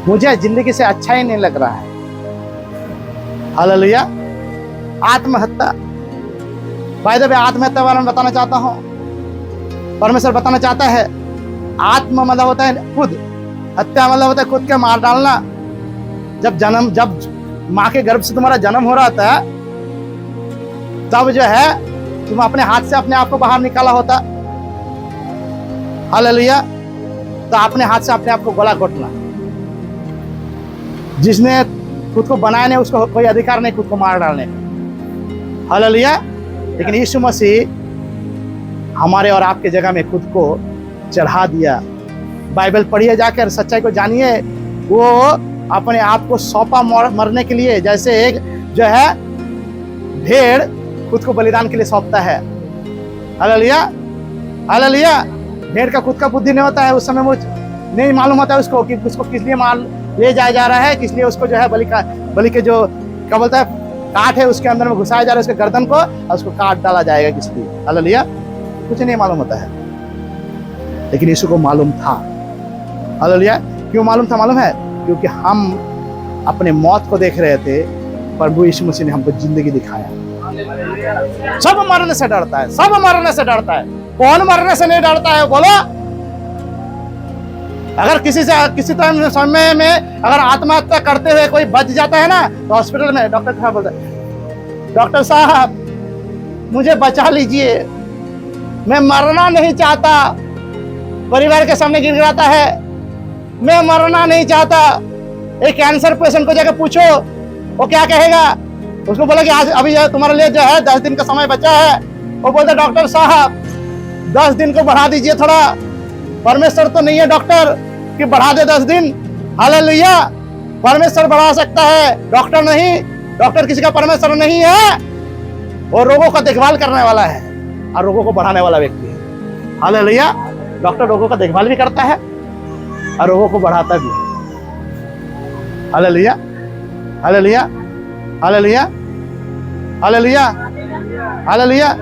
मुझे जिंदगी से अच्छा ही नहीं लग रहा है। हालेलुया। आत्महत्या, बाय द वे, आत्महत्या वाला मैं बताना चाहता हूं, परमेश्वर बताना चाहता है, आत्म मतलब होता है खुद, हत्या मतलब होता है खुद के मार डालना। जब माँ के गर्भ से तुम्हारा जन्म हो रहा था, तब जो है तुम अपने हाथ से अपने आप को बाहर निकाला होता। हालेलुया। तो अपने हाथ से अपने आप को गला घोटना, जिसने खुद को बनाया नहीं उसको कोई अधिकार नहीं खुद को मार डालने का। हालेलुया। लेकिन यीशु मसीह हमारे और आपके जगह में खुद को चढ़ा दिया। बाइबल पढ़िए जाकर, सच्चाई को जानिए। वो अपने आप को सौंपा मरने के लिए, जैसे एक जो है भेड़ खुद को बलिदान के लिए सौंपता है। Hallelujah, hallelujah. भेड़ का खुद का बुद्धि नहीं होता है, उस समय वो नहीं मालूम होता है उसको कि उसको किस लिए ले जाया जा रहा है, इसलिए उसको जो है बलि के जो क्या बोलता है काट है उसके अंदर में घुसाया जा रहा है उसके गर्दन को, और उसको काट डाला जाएगा किस लिए। हालेलुया। कुछ नहीं मालूम होता है, लेकिन यीशु को मालूम था। हालेलुया। क्यों मालूम था मालूम है? क्योंकि हम अपने मौत को देख रहे थे, प्रभु यीशु मसीह ने हमको जिंदगी दिखाया। सब मरने से डरता है, सब मरने से डरता है। कौन मरने से नहीं डरता है बोलो? अगर किसी टाइम समय में अगर आत्महत्या करते हुए कोई बच जाता है ना, तो हॉस्पिटल में डॉक्टर साहब बोलता है, डॉक्टर साहब मुझे बचा लीजिए, मैं मरना नहीं चाहता। परिवार के सामने गिड़गिड़ाता है, मैं मरना नहीं चाहता। एक कैंसर पेशेंट को जाकर पूछो वो क्या कहेगा। उसको बोला कि आज अभी तुम्हारे लिए जो है 10 दिन का समय बचा है। वो बोलता डॉक्टर साहब 10 दिन को बढ़ा दीजिए थोड़ा, परमेश्वर तो नहीं है डॉक्टर कि बढ़ा दे 10 दिन। हालेलुया। परमेश्वर बढ़ा सकता है, डॉक्टर नहीं। डॉक्टर किसी का परमेश्वर नहीं है, वो रोगों का देखभाल करने वाला है और रोगों को बढ़ाने वाला व्यक्ति है। हालेलुया। डॉक्टर रोगों का देखभाल भी करता है और रोगों को बढ़ाता भी। Hallelujah. Hallelujah. Hallelujah. Hallelujah. Hallelujah.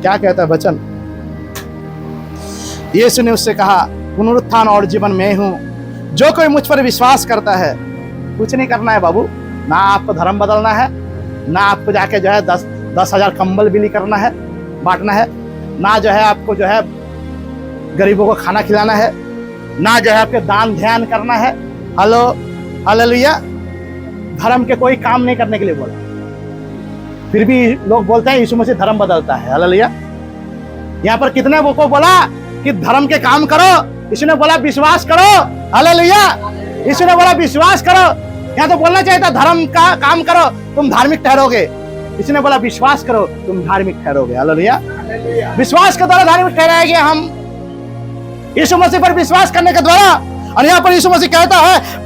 क्या कहता है वचन? यीशु ने उससे कहा, पुनरुत्थान और जीवन मैं हूं, जो कोई मुझ पर विश्वास करता है। कुछ नहीं करना है बाबू, ना आपको धर्म बदलना है, ना आपको जाके जो है 10,000 कंबल बिली करना है, बांटना है, ना जो है आपको जो है गरीबों को खाना खिलाना है, ना जो है आपके दान ध्यान करना है। हेलो। हालेलुया। धर्म के कोई काम नहीं करने के लिए बोला, फिर भी लोग बोलते हैं यीशु मसीह धर्म बदलता है। हालेलुया। यहाँ पर कितने को बोला कि धर्म के काम करो? यीशु ने बोला विश्वास करो। हालेलुया। यीशु ने बोला विश्वास करो। यहाँ तो बोलना चाहिए था धर्म का काम करो तुम धार्मिक ठहरोगे। यीशु ने बोला विश्वास करो तुम धार्मिक ठहरोगे। हालेलुया। विश्वास के द्वारा धार्मिक ठहराएंगे हम, यीशु मसीह पर विश्वास करने के द्वारा। और यहाँ पर यीशु मसीह कहता है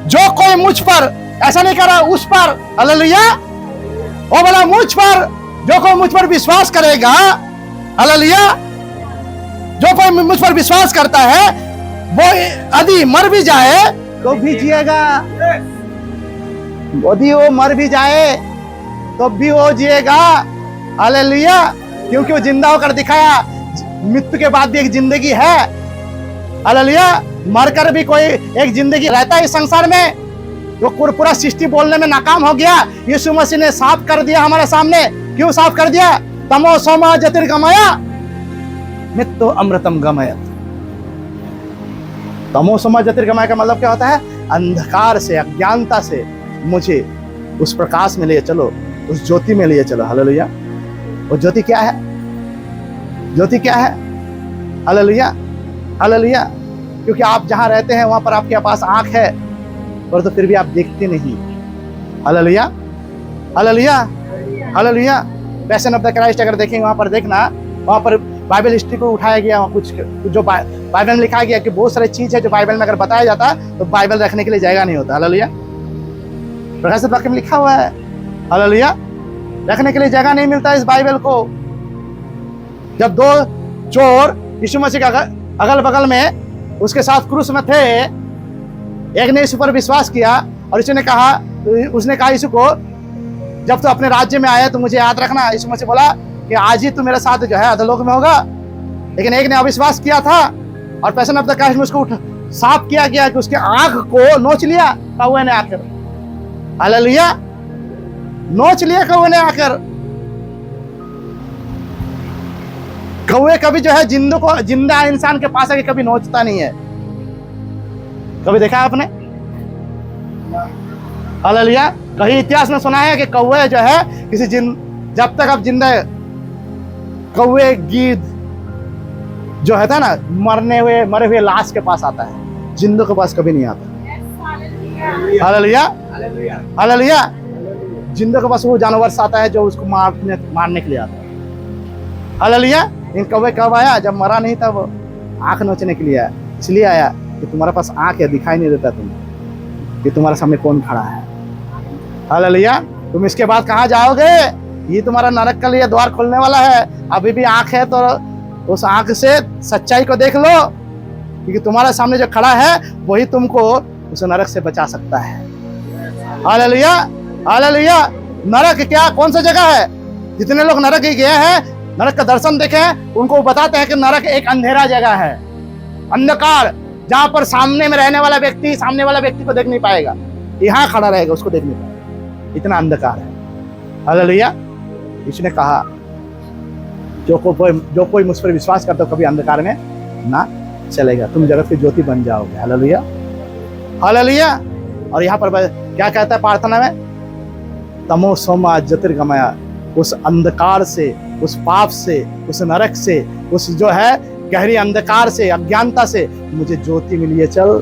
जो कोई मुझ पर, ऐसा नहीं कर रहा उस पर। हालेलुया। वो बोला मुझ पर, जो कोई मुझ पर विश्वास करेगा। हालेलुया। जो कोई मुझ पर विश्वास करता है वो यदि मर भी जाए तो भी जिएगा। यदि वो मर भी जाए तो भी वो जिएगा। हालेलुया। क्योंकि वो जिंदा होकर दिखाया, मृत्यु के बाद भी एक जिंदगी है। हालेलुया। मरकर भी कोई एक जिंदगी रहता है इस संसार में। जो पूरा सृष्टि बोलने में नाकाम हो गया, यीशु मसीह ने साफ कर दिया हमारे सामने। क्यों साफ कर दिया? तमोसोमा ज्योतिर्गमय मृत्यु अमृतम गमयत। तमोसोमा ज्योतिर्गमय का मतलब क्या होता है? अंधकार से, अज्ञानता से मुझे उस प्रकाश में ले चलो, उस ज्योति में ले चलो। हालेलुया। वो ज्योति क्या है? ज्योति क्या है? हालेलुया। हालेलुया। क्योंकि आप जहां रहते हैं वहां पर आपके पास आंख है, पर तो फिर भी आप देखते नहीं। Hallelujah. Hallelujah. Hallelujah. Passion of the Christ अगर देखेंगे वहां पर देखना, वहां पर बाइबल हिस्ट्री को उठाया गया, कुछ जो बाइबल में लिखा गया कि बहुत सारी चीज है जो बाइबल में अगर बताया जाता तो बाइबल रखने के लिए जगह नहीं होता। हालेलुया। प्रकाशित वाक्य में लिखा हुआ है। हालेलुया। रखने के लिए जगह नहीं मिलता इस बाइबल को। जब 2 चोर यीशु मसीह का अगल बगल में उसके साथ क्रूस में थे, एक ने यीशु पर विश्वास किया और उसने कहा यीशु को, जब तू अपने राज्य में आया तो मुझे याद रखना। यीशु मसीह बोला कि आज ही तू मेरे साथ जो है अधोलोक में होगा। लेकिन एक ने अविश्वास किया था और पैशन ऑफ द क्राइस्ट में उसको साफ किया गया कि उसके आंख को नोच लिया कौवे ने आकर। हालेलुया। नोच लिया कौवे ने आकर। कौवे कभी जो है जिंदा इंसान के पास आके कभी नोचता नहीं है। कभी देखा आपने? हालेलुया। कहीं इतिहास में सुना है कि कौवे जो है जब तक आप जिंदा, कौवे गिद्ध जो है था ना, मरे हुए लाश के पास आता है, जिंदों के पास कभी नहीं आता। हालेलुया। हालेलुया। जिंदों के पास वो जानवर से आता है जो उसको मारने के लिए आता है। हालेलुया। इन कौवे कब आया? जब मरा नहीं था, वो आंख नोचने के लिए आया। इसलिए आया कि तुम्हारे पास आंख है, दिखाई नहीं देता तुम्हें कि तुम्हारे सामने कौन खड़ा है। हालेलुया। तुम इसके बाद कहाँ जाओगे? ये तुम्हारा नरक के लिए द्वार खोलने वाला है। अभी भी आंख है तो उस आंख से सच्चाई को देख लो। क्योंकि तुम्हारे सामने जो खड़ा है वही तुमको उस नरक से बचा सकता है। Hallelujah, hallelujah. नरक क्या, कौन सा जगह है? जितने लोग नरक ही गए हैं, नरक का दर्शन देखे हैं, उनको बताते हैं कि नरक एक अंधेरा जगह है, अंधकार, जहां पर सामने में रहने वाला व्यक्ति सामने वाला व्यक्ति को देख नहीं पाएगा, यहाँ खड़ा रहेगा उसको देख नहीं पाएगा, इतना अंधकार है। हालेलुया। इसने कहा जो कोई मुझ पर विश्वास करता हो कभी अंधकार में ना चलेगा, तुम जगत की ज्योति बन जाओगे। Hallelujah, hallelujah. और यहाँ पर क्या कहता है प्रार्थना में? तमो सोमा ज्योतिर्गमया, उस अंधकार से, उस पाप से, उस नरक से, उस जो है गहरी अंधकार से, अज्ञानता से मुझे ज्योति में लिए चल,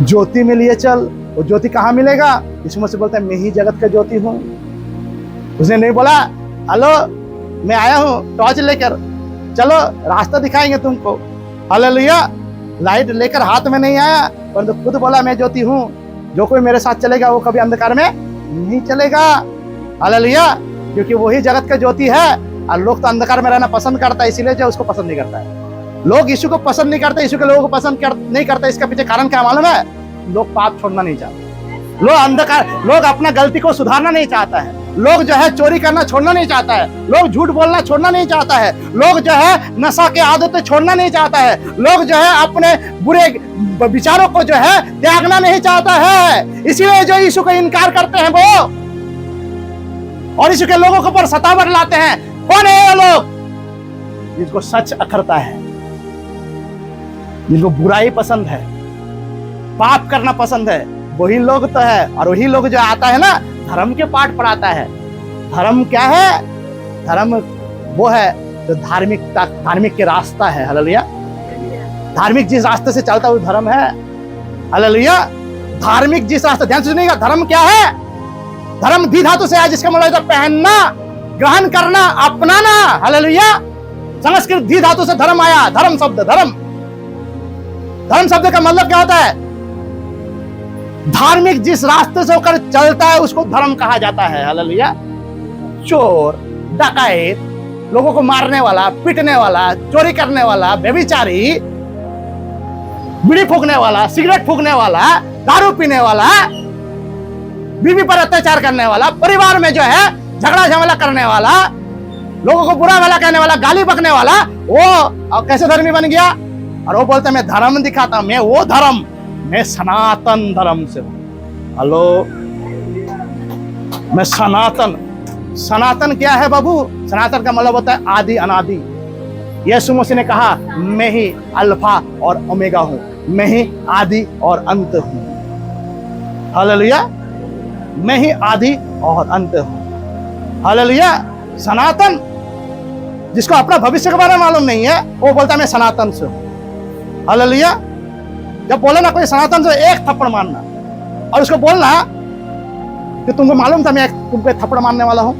ज्योति में लिए चल। वो ज्योति कहाँ मिलेगा? यीशु मसीह बोलता है मैं ही जगत का ज्योति हूँ। उसने नहीं बोला हेलो मैं आया हूँ टॉर्च लेकर, चलो रास्ता दिखाएंगे तुमको। हालेलुया। लाइट लेकर हाथ में नहीं आया, परंतु खुद बोला मैं ज्योति हूँ, जो कोई मेरे साथ चलेगा वो कभी अंधकार में नहीं चलेगा। हालेलुया। क्योंकि वही जगत का ज्योति है। और लोग तो अंधकार में रहना पसंद करता है, इसीलिए जो उसको पसंद नहीं करता है। लोग यीशु को पसंद नहीं करते, यीशु के लोगों को पसंद नहीं करते, इसका पीछे कारण क्या मालूम है? लोग पाप छोड़ना नहीं चाहते, लोग अंधकार, लोग अपना गलती को सुधारना नहीं चाहता है, लोग जो है चोरी करना छोड़ना नहीं चाहता है, लोग झूठ बोलना छोड़ना नहीं चाहता है, लोग जो है नशा के आदतें छोड़ना नहीं चाहता है, लोग जो है अपने बुरे विचारों को जो है त्यागना नहीं चाहता है। इसीलिए जो यीशु का इनकार करते हैं वो, और यीशु के लोगों के ऊपर सतावट लाते हैं। कौन है ये लोग? जिसको सच अखरता है, जिनको बुराई पसंद है, पाप करना पसंद है, वही लोग तो है। और वही लोग जो आता है ना धर्म के पाठ पढ़ाता है। धर्म क्या है? धर्म वो है जो धार्मिक के रास्ता है। हालेलुया। धार्मिक जिस रास्ते से चलता है वो धर्म है। हालेलुया। धार्मिक जिस रास्ते, ध्यान से सुनिएगा, धर्म क्या है? धर्म धी धातु से है, जिसका मतलब है पहनना, ग्रहण करना, अपनाना। हालेलुया। संस्कृत धी धातु से धर्म आया। धर्म शब्द, धर्म शब्द का मतलब क्या होता है? धार्मिक जिस रास्ते से होकर चलता है उसको धर्म कहा जाता है। हालेलुया। चोर, डकैत, लोगों को मारने वाला, पीटने वाला, चोरी करने वाला, व्यभिचारी, बीड़ी फूकने वाला, सिगरेट फूकने वाला, दारू पीने वाला, बीवी पर अत्याचार करने वाला, परिवार में जो है झगड़ा झमेला करने वाला, लोगों को बुरा भला कहने वाला, गाली बकने वाला, वो कैसे धर्मी बन गया? और वो बोलते मैं धर्म दिखाता, मैं वो धर्म, मैं सनातन धर्म से हूं। हेलो, मैं सनातन। सनातन क्या है बाबू? सनातन का मतलब होता है आदि अनादि। यीशु मसीह ने कहा मैं ही अल्फा और ओमेगा हूं, मैं ही आदि और अंत हूं। हालेलुया। मैं ही आदि और अंत हूं। हालेलुया। सनातन, जिसको अपना भविष्य के बारे में मालूम नहीं है, वो बोलता है मैं सनातन से हूं। हालेलुया। जब बोले ना कोई सनातन से, एक थप्पड़ मारना, और उसको बोलना कि तुमको मालूम था मैं तुमको थप्पड़ मारने वाला हूं,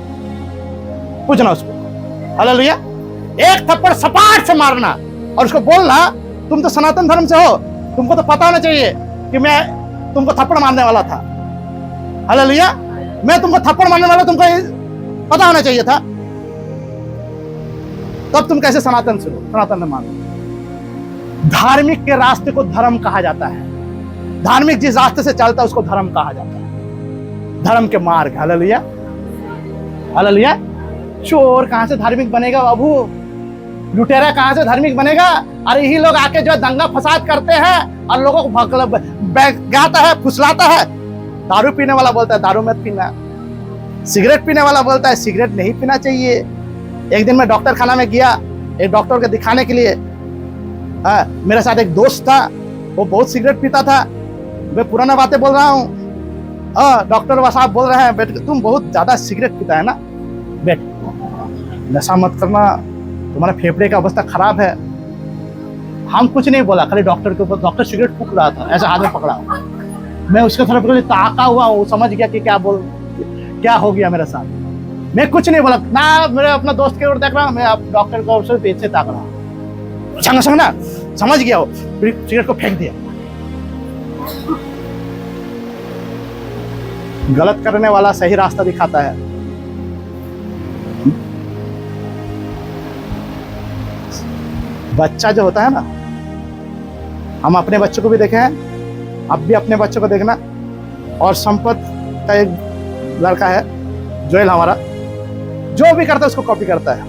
पूछना उसको। हालेलुया। एक थप्पड़ सपाट से मारना और उसको बोलना तुम तो सनातन धर्म से हो, तुमको तो पता होना चाहिए कि मैं तुमको थप्पड़ मारने वाला था। हालेलुया। मैं तुमको थप्पड़ मारने वाला, तुमको पता होना चाहिए था, तब तुम कैसे सनातन से हो? सनातन धर्म मानो। धार्मिक के रास्ते को धर्म कहा जाता है। धार्मिक जिस रास्ते से चलता है उसको धर्म कहा जाता है, धर्म के मार्ग। हालेलुया। हालेलुया। चोर कहां से धार्मिक बनेगा बाबू? लुटेरा कहां से धार्मिक बनेगा? अरे यही लोग आके जो दंगा फसाद करते हैं और लोगों को गाता है, फुसलाता है। दारू पीने वाला बोलता है दारू मत पीना, सिगरेट पीने वाला बोलता है सिगरेट नहीं पीना चाहिए। एक दिन मैं डॉक्टर खाना में गया, एक डॉक्टर को दिखाने के लिए। मेरे साथ एक दोस्त था, वो बहुत सिगरेट पीता था। मैं पुराना बातें बोल रहा हूँ। डॉक्टर साहब बोल रहे हैं बेटे तुम बहुत ज्यादा सिगरेट पीता है ना, बेट नशा मत करना, तुम्हारा फेफड़े का अवस्था खराब है। हम कुछ नहीं बोला, खाली डॉक्टर के ऊपर, डॉक्टर सिगरेट फूक रहा था, ऐसा हाथ में पकड़ा। मैं उसके तरफ ताका हुआ, वो समझ गया कि क्या हो गया मेरे साथ। मैं कुछ नहीं बोला ना, मेरे अपना दोस्त की ओर देख रहा हूँ, मैं डॉक्टर को पीछे ताक रहा हूँ। संग ना समझ गया, वो सिगरेट को फेंक दिया। गलत करने वाला सही रास्ता दिखाता है। बच्चा जो होता है ना, हम अपने बच्चों को भी देखे हैं, अब भी अपने बच्चों को देखना। और संपत का एक लड़का है जोएल हमारा, जो भी करता है उसको कॉपी करता है।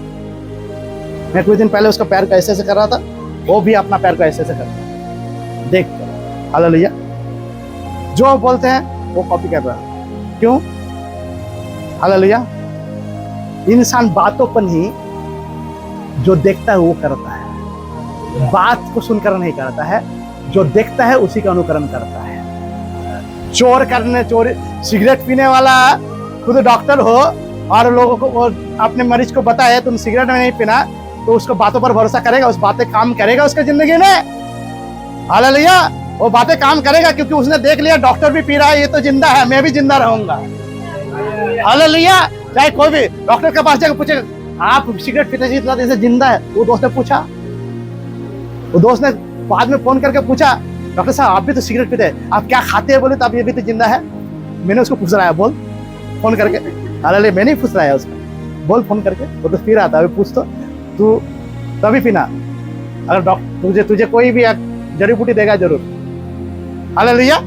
मैं कुछ दिन पहले उसका पैर को ऐसे ऐसे कर रहा था, वो भी अपना पैर को ऐसे ऐसे करता है, देख कर। हालेलुया। जो बोलते हैं वो कॉपी कर रहा है। क्यों? हालेलुया। इंसान बातों पर नहीं, जो देखता है वो करता है। बात को सुनकर नहीं करता है, जो देखता है उसी का अनुकरण करता है। चोरी सिगरेट पीने वाला खुद डॉक्टर हो और लोगों को अपने मरीज को बताए तुम सिगरेट में नहीं पीना, तो उसको बातों पर भरोसा करेगा, उस बातें काम करेगा उसके जिंदगी में। हालेलुया। वो बातें काम करेगा क्योंकि उसने देख लिया डॉक्टर भी पी रहा है, ये तो जिंदा है, मैं भी जिंदा रहूंगा। हालेलुया। चाहे कोई भी डॉक्टर के पास जाकर पूछेगा आप सिगरेट पीते इतना देर से जिंदा है। वो दोस्त ने पूछा, वो दोस्त ने बाद में फोन करके पूछा डॉक्टर साहब आप भी तो सिगरेट पीते हैं, आप क्या खाते हैं? बोले तो आप ये भी तो जिंदा है। मैंने उसको पूछ रहा है, बोल फोन करके। हालेलुया। मैंने ही पूछ रहा है उसको, बोल फोन करके। वो तो पी रहा था, अभी पूछ तो तू तभी पीना। अगर डॉक्टर तुझे कोई भी जड़ी बूटी देगा जरूर। हालेलुया।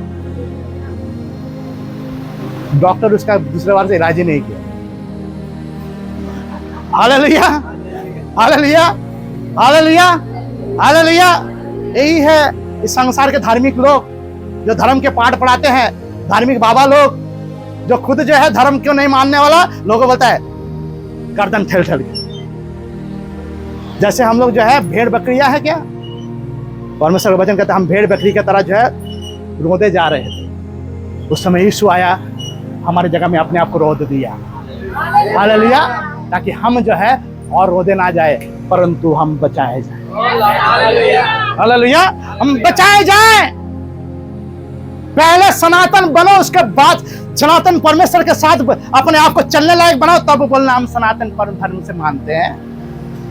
डॉक्टर उसका दूसरे बार से इलाज ही नहीं किया। हालेलुया। हालेलुया। हालेलुया। हालेलुया। यही है इस संसार के धार्मिक लोग जो धर्म के पाठ पढ़ाते हैं, धार्मिक बाबा लोग जो खुद जो है धर्म क्यों नहीं मानने वाला, लोगों बोलता है गर्दन ठेल ठेल के। जैसे हम लोग जो है भेड़ बकरियां है क्या? परमेश्वर का वचन कहता है हम भेड़ बकरी की तरह जो है रोदे जा रहे थे। उस समय यीशु आया, हमारी जगह में अपने आप को रोद दिया। हालेलुया। ताकि हम जो है और रोदे ना जाए, परंतु हम बचाए जाए। हालेलुया। हम बचाए जाए। पहले सनातन बनो, उसके बाद सनातन परमेश्वर के साथ अपने आप को चलने लायक बनाओ, तब बोलना हम सनातन परम धर्म से मानते हैं।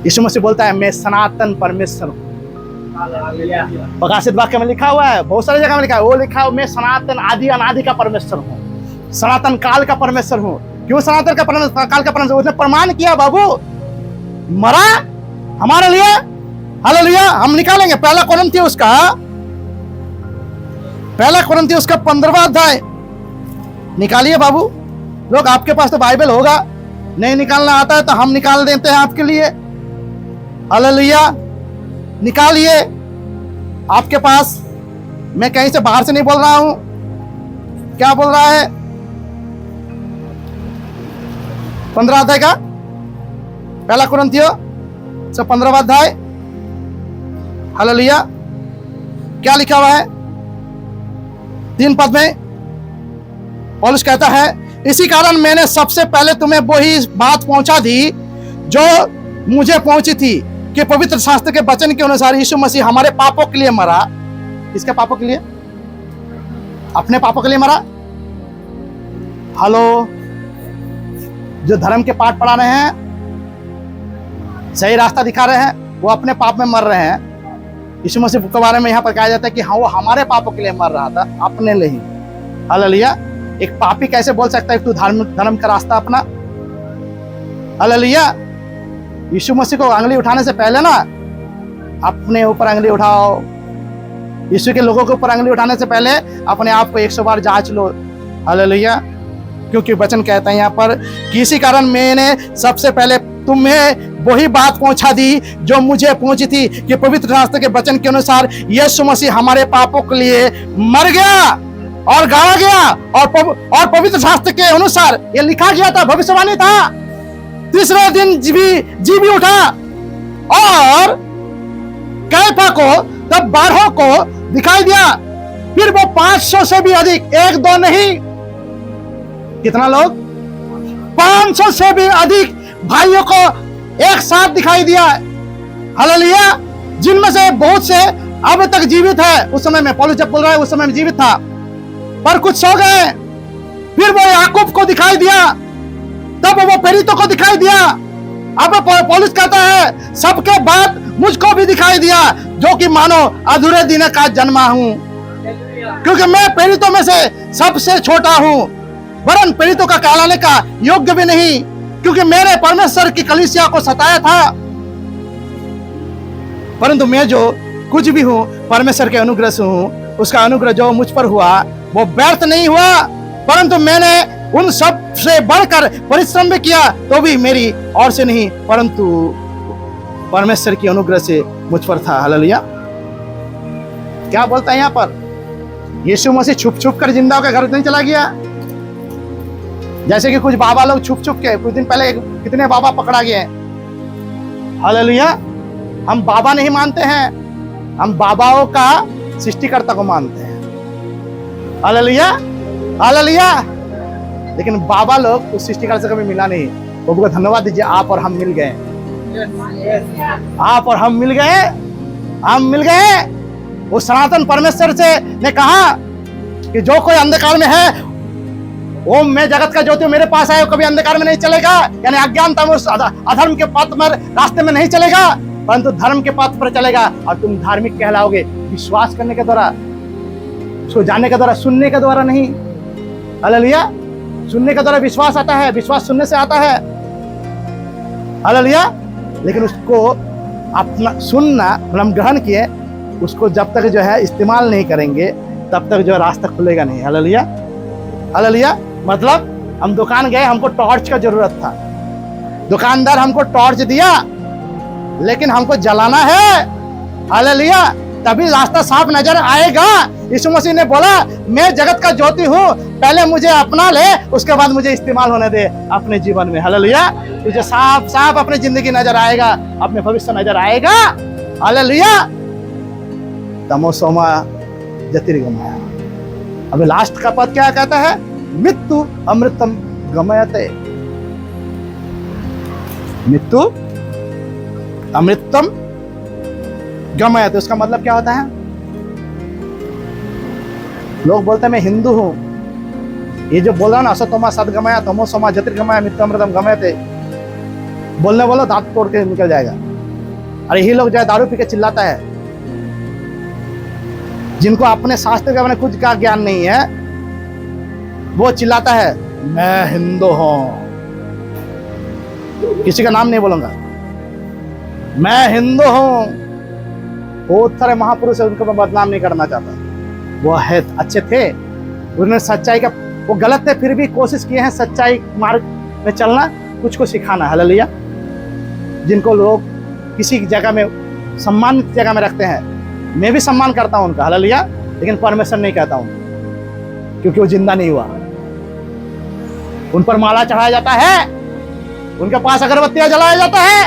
यीशु मसीह बोलता है मैं सनातन परमेश्वर हूँ। प्रकाशित वाक्य में लिखा हुआ है, बहुत सारी जगह में लिखा है, वो लिखा है मैं सनातन आदि अनादि का परमेश्वर हूँ, सनातन काल का परमेश्वर हूँ। क्यों सनातन का काल का परमेश्वर? उसने प्रमाण किया, बाबू मरा हमारे लिए। हालेलुया। हम निकालेंगे पहला कोरिन्थियोस उसका 15वां अध्याय निकालिए बाबू लोग। आपके पास तो बाइबल होगा, नहीं निकालना आता है तो हम निकाल देते हैं आपके लिए। हालेलुया। निकालिए आपके पास। मैं कहीं से बाहर से नहीं बोल रहा हूं। क्या बोल रहा है? 15 अध्याय का पहला कोरिन्थियोस 15वां अध्याय। हालेलुया। क्या लिखा हुआ है? 3 पद में पौलुस कहता है इसी कारण मैंने सबसे पहले तुम्हें वही बात पहुंचा दी जो मुझे पहुंची थी कि पवित्र शास्त्र के वचन के अनुसार यीशु मसीह हमारे पापों के लिए मरा। किसके पापों के लिए? अपने पापों के लिए मरा। हेलो। जो धर्म के पाठ पढ़ा रहे हैं, सही रास्ता दिखा रहे हैं, वो अपने पाप में मर रहे हैं। यीशु मसीह के बारे में यहाँ पर कहा जाता है कि हाँ वो हमारे पापों के लिए मर रहा था, अपने लिए ही। हालेलुया। एक पापी कैसे बोल सकता है तू धर्म का रास्ता अपना? हालेलुया। यीशु मसीह को अंगली उठाने से पहले ना अपने ऊपर अंगली उठाओ। यीशु के लोगों के ऊपर अंगली उठाने से पहले अपने आप को 100 बार जांच लो। हालेलुया। क्योंकि वचन कहता है यहाँ पर कि इसी कारण मैंने सबसे पहले तुम्हें वही बात पहुंचा दी जो मुझे पहुंची थी कि पवित्र शास्त्र के वचन के अनुसार यीशु मसीह हमारे पापों के लिए मर गया और गाड़ा गया और पवित्र शास्त्र के अनुसार ये लिखा गया था, भविष्यवाणी था, तीसरे दिन जी भी उठा। और कैफा को तब 12 को दिखाई दिया। फिर वो 500 से भी अधिक, 1-2 नहीं, कितना लोग? 500 से भी अधिक भाइयों को एक साथ दिखाई दिया। हालेलुया। जिनमें से बहुत से अब तक जीवित है। उस समय में पौलुस जब बोल रहा है उस समय में जीवित था, पर कुछ सो गए। फिर वो याकूब को दिखाई दिया, तब वो प्रेरितों को दिखाई दिया। अब पौलुस कहता है सबके बाद मुझको भी दिखाई दिया जो कि मानो अधूरे दिन का जन्मा हूं, क्योंकि मैं प्रेरितों में से सबसे छोटा हूं, वरन प्रेरितों का कहलाने का योग्य भी नहीं, क्योंकि मैंने परमेश्वर की कलीसिया को सताया था। परंतु मैं जो कुछ भी हूँ परमेश्वर के अनुग्रह से हूँ। उसका अनुग्रह जो मुझ पर हुआ वो व्यर्थ नहीं हुआ, परंतु मैंने उन सब से बढ़कर परिश्रम भी किया, तो भी मेरी ओर से नहीं परंतु परमेश्वर की अनुग्रह से मुझ पर था। हालेलुया। क्या बोलता है यहाँ पर? यीशु मसीह छुप छुप कर जिंदा होकर घर नहीं चला गया। जैसे कि कुछ बाबा लोग छुप छुप के, कुछ दिन पहले कितने बाबा पकड़ा गए। हालेलुया। हम बाबा नहीं मानते हैं, हम बाबाओं का सृष्टिकर्ता को मानते हैं। Hallelujah, hallelujah. लेकिन बाबा लोग उस सृष्टिकर्ता से कभी मिला नहीं। प्रभु को धन्यवाद दीजिए, आप और हम मिल गए। आप और हम मिल गए, हम मिल गए। उस सनातन परमेश्वर से ने कहा कि जो कोई अंधकार में है, वो मैं जगत का ज्योति मेरे पास आए, कभी अंधकार में नहीं चलेगा। यानी अज्ञानता में, अधर्म के पथ में, रास्ते में नहीं चलेगा, परंतु धर्म के पथ पर चलेगा। और तुम धार्मिक कहलाओगे विश्वास करने के द्वारा, उसको जानने के द्वारा, सुनने के द्वारा नहीं। हालेलुया। सुनने के द्वारा विश्वास आता है, विश्वास सुनने से आता है। हालेलुया। लेकिन उसको अपना सुनना हम ग्रहण किए, उसको जब तक जो है इस्तेमाल नहीं करेंगे तब तक जो रास्ता खुलेगा नहीं। Hallelujah, hallelujah. मतलब हम दुकान गए, हमको टॉर्च का जरूरत था, दुकानदार हमको टॉर्च दिया, लेकिन हमको जलाना है। हालेलुया, तभी रास्ता साफ नजर आएगा। यीशु मसीह ने बोला मैं जगत का ज्योति हूँ, पहले मुझे अपना ले, उसके बाद मुझे इस्तेमाल होने दे अपने जीवन में। हालेलुया। तुझे साफ साफ अपनी जिंदगी नजर आएगा, अपने भविष्य नजर आएगा। हालेलुया। तमोसोमा ज्योतिर्गमय। अभी लास्ट का पद क्या कहता है? मृत्यु अमृतम गमयते। मृत्यु अमृतम गमयते, उसका मतलब क्या होता है? लोग बोलते हैं मैं हिंदू हूं, ये जो बोल रहा ना असतोमा सद्गमय तमोसोमा ज्योतिर्गमय मृत्यु अमृतम गमयते, बोलने बोलो दांत तोड़ के निकल जाएगा। अरे यही लोग जो है दारू पी के चिल्लाता है, जिनको अपने शास्त्र का कुछ का ज्ञान नहीं है, वो चिल्लाता है मैं हिंदू हूं। किसी का नाम नहीं बोलूंगा, मैं हिंदू हूं। बहुत सारे महापुरुष है, उनको मैं बदनाम नहीं करना चाहता। वो है अच्छे थे, उन्होंने सच्चाई का, वो गलत थे फिर भी कोशिश किए हैं सच्चाई मार्ग में चलना, कुछ को सिखाना। हालेलुया। जिनको लोग किसी जगह में सम्मान जगह में रखते हैं, मैं भी सम्मान करता हूं उनका। हालेलुया। लेकिन परमेश्वर नहीं कहता हूं, क्योंकि वो जिंदा नहीं हुआ। उन पर माला चढ़ाया जाता है, उनके पास अगरबत्तियां जलाया जाता है।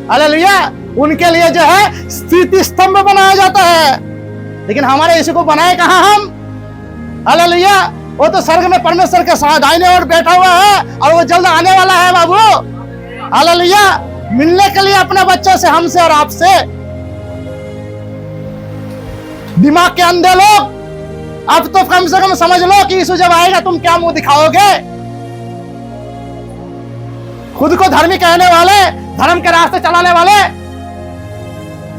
हालेलुया। उनके लिए जो है स्थिति स्तंभ बनाया जाता है, लेकिन हमारे यीशु को बनाए कहां हम? हालेलुया। वो तो स्वर्ग में परमेश्वर के साथ दाहिने ओर बैठा हुआ है, और वो जल्द आने वाला है बाबू। हालेलुया। मिलने के लिए अपने बच्चों से, हमसे और आपसे। दिमाग के अंधे लोग, अब तो कम से कम समझ लो कि यीशु जब आएगा तुम क्या मुंह दिखाओगे। खुद को धर्मी कहने वाले, धर्म के रास्ते चलाने वाले,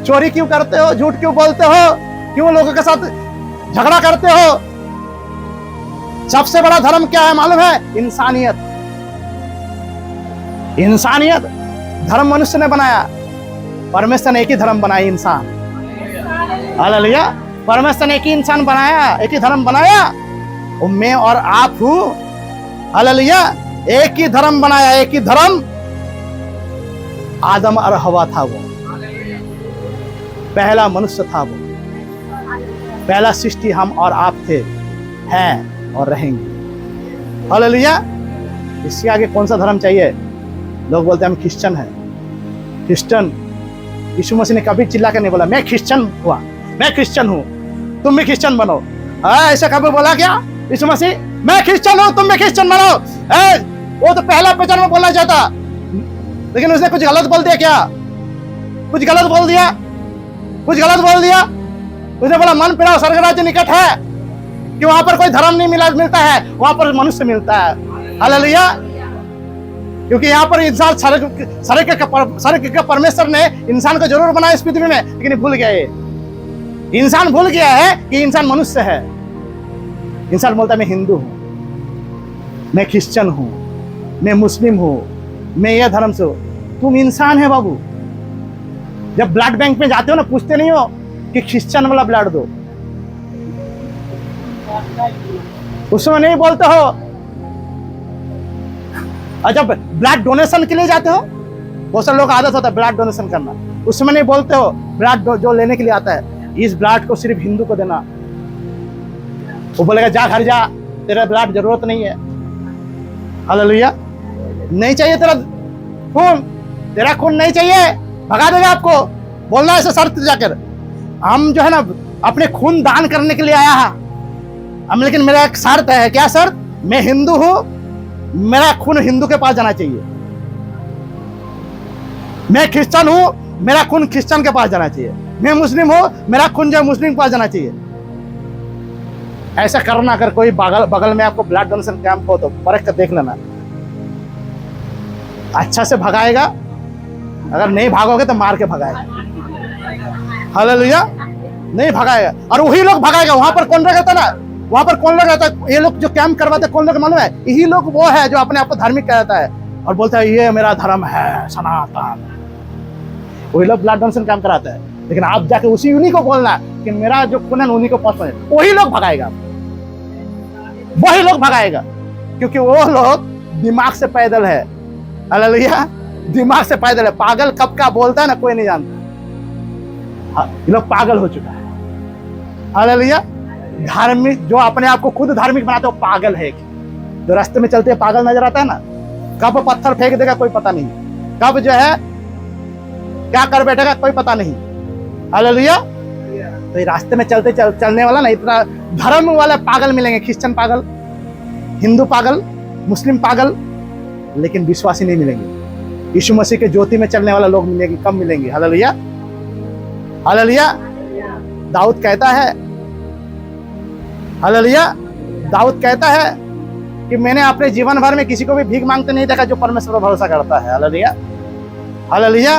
चोरी क्यों करते हो, झूठ क्यों बोलते हो, क्यों लोगों के साथ झगड़ा करते हो? सबसे बड़ा धर्म क्या है मालूम है? इंसानियत। इंसानियत धर्म मनुष्य ने बनाया, परमेश्वर ने एक ही धर्म बनाया, इंसान। हालेलुया। परमेश्वर ने एक ही इंसान बनाया, एक ही धर्म बनाया, वो मैं और आप हूं। हालेलुया। एक ही धर्म बनाया, एक ही धर्म। आदम और हवा था, वो पहला मनुष्य था, वो पहला सृष्टि हम और आप थे, हैं और रहेंगे। हालेलुया। इसके आगे कौन सा धर्म चाहिए? लोग बोलते हैं हम क्रिश्चियन हैं। क्रिश्चियन, यीशु मसीह ने कभी चिल्ला कर नहीं बोला मैं क्रिश्चियन हुआ, मैं क्रिश्चियन हूं, तुम भी क्रिश्चियन बनो। ऐसा कभी बोला क्या यीशु मसीह? मैं क्रिश्चियन हूं, तुम भी क्रिश्चियन बनो। वो तो पहला वचन में बोलना चाहता, लेकिन उसने कुछ गलत बोल दिया। क्या कुछ गलत बोल दिया? कुछ गलत बोल दिया। उसने बोला मन फिराओ, स्वर्ग राज्य निकट है। कि वहां पर कोई धर्म नहीं मिलता है, वहां पर मनुष्य मिलता है। हालेलुया। क्योंकि यहाँ पर इंसान, स्वर्ग के परमेश्वर ने इंसान को जरूर बनाया इस पृथ्वी में, लेकिन भूल गया ये। इंसान भूल गया है कि इंसान मनुष्य है। इंसान बोलता है मैं हिंदू हूं, मैं क्रिश्चियन हूं, मैं मुस्लिम हूं, मैं यह धर्म से हूं। तुम इंसान है बाबू, जब ब्लड बैंक में जाते हो ना, पूछते नहीं हो कि क्रिश्चियन वाला ब्लड दो, उसमें नहीं बोलते हो। और जब ब्लड डोनेशन के लिए जाते हो, बहुत सारे लोग आदत होता है ब्लड डोनेशन करना, उसमें नहीं बोलते हो ब्लड जो लेने के लिए आता है, इस ब्लड को सिर्फ हिंदू को देना। वो बोलेगा जा घर जा, तेरा ब्लड जरूरत नहीं है। हालेलुया। नहीं चाहिए तेरा खून, तेरा खून नहीं चाहिए, भगा देगा आपको। बोलना ऐसे शर्त जाकर, हम जो है ना अपने खून दान करने के लिए आया है हम, लेकिन मेरा एक शर्त है। क्या शर्त? मैं हिंदू हूं, मेरा खून हिंदू के पास जाना चाहिए। मैं क्रिश्चियन हूं, मेरा खून क्रिश्चियन के पास जाना चाहिए। मैं मुस्लिम हूं, मेरा खून जो मुस्लिम के पास जाना चाहिए। ऐसा करना, अगर कोई बगल में आपको ब्लड डोनेशन कैंप हो तो परख कर देख लेना, अच्छा से भगाएगा। अगर नहीं भागोगे तो मार के भगाएगा। हालेलुया। नहीं भगाएगा, और वही लोग भगाएगा। वहां पर कौन रहता ना, वहां पर कौन लोग रहता है? ये लोग जो कैंप करवाते कौन लोग मालूम है? यही लोग वो है जो अपने आप को धार्मिक कहता है और बोलता है ये मेरा धर्म है सनातन। वही लोग ब्लड डोनेशन कैंप कराता है, लेकिन आप जाके उसी उन्हीं को बोलना कि मेरा जो खून है उन्हीं को पसंद है, वही लोग भगाएगा, वही लोग भगाएगा, क्योंकि वो लोग दिमाग से पैदल है। हालेलुया। दिमाग से पैदल है। पागल कब का बोलता है ना, कोई नहीं जानता। ये लोग पागल हो चुका है। हालेलुया। धार्मिक जो अपने आप को खुद धार्मिक बनाते हो पागल है। जो रास्ते में चलते पागल नजर आता है ना, कब पत्थर फेंक देगा कोई पता नहीं, कब जो है क्या कर बैठेगा कोई पता नहीं। हालेलुया। तो ये रास्ते में चलने वाला ना, इतना धर्म वाले पागल मिलेंगे। क्रिश्चियन पागल, हिंदू पागल, मुस्लिम पागल, लेकिन विश्वासी नहीं मिलेंगे। यीशु मसीह के ज्योति में चलने वाला लोग मिलेंगे, कम मिलेंगे। हालेलुया। हालेलुया। दाऊद कहता है, हालेलुया, दाऊद कहता है कि मैंने अपने जीवन भर में किसी को भी भीख मांगते नहीं देखा जो परमेश्वर पर भरोसा करता है। हालेलुया। हालेलुया।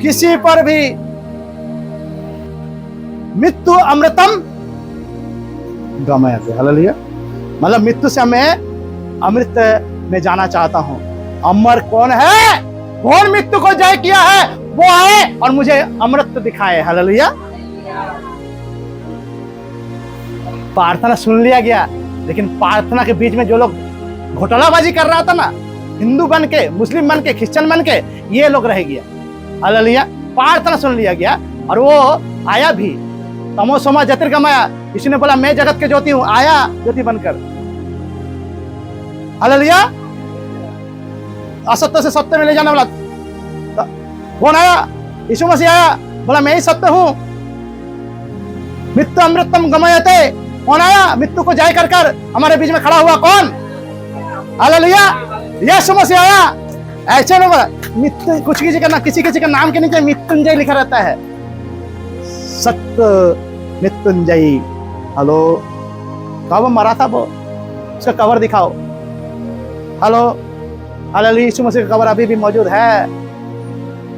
किसी पर भी मृत्यु अमृतम गमयते। हालेलुया। मतलब मृत्यु से मैं अमृत में जाना चाहता हूं। अमर कौन है? कौन मृत्यु को जय किया है? वो आए और मुझे अमृत दिखाए। हालेलुया। प्रार्थना सुन लिया गया, लेकिन प्रार्थना के बीच में जो लोग घोटालाबाजी कर रहा था ना, हिंदू बन के, मुस्लिम बन के, क्रिश्चियन बन के, ये लोग रह गया। हालेलुया। प्रार्थना सुन लिया गया और वो आया भी। तमोसोमा ज्योतिर्गमय, इसने बोला मैं जगत के ज्योति हूं, आया ज्योति बनकर। हालेलुया। असत्य से सत्य में ले जाने वाला कौन आया? यीशु मसीह आया, बोला मैं ही सत्य हूं। मृत्यु अमृतम गमयते, कौन आया? मृत्यु को जय कर कर हमारे बीच में खड़ा हुआ कौन? हालेलुया। यीशु मसीह आया। ऐसे लोग मृत्यु, कुछ किसी का, किसी किसी का नाम के नीचे मृत्युंजय लिखा रहता है, सत्य मृत्युंजयी। हेलो, कब मरा था वो? उसका कवर दिखाओ। हेलो। हालेलुया। यीशु मसीह का कवर अभी भी मौजूद है।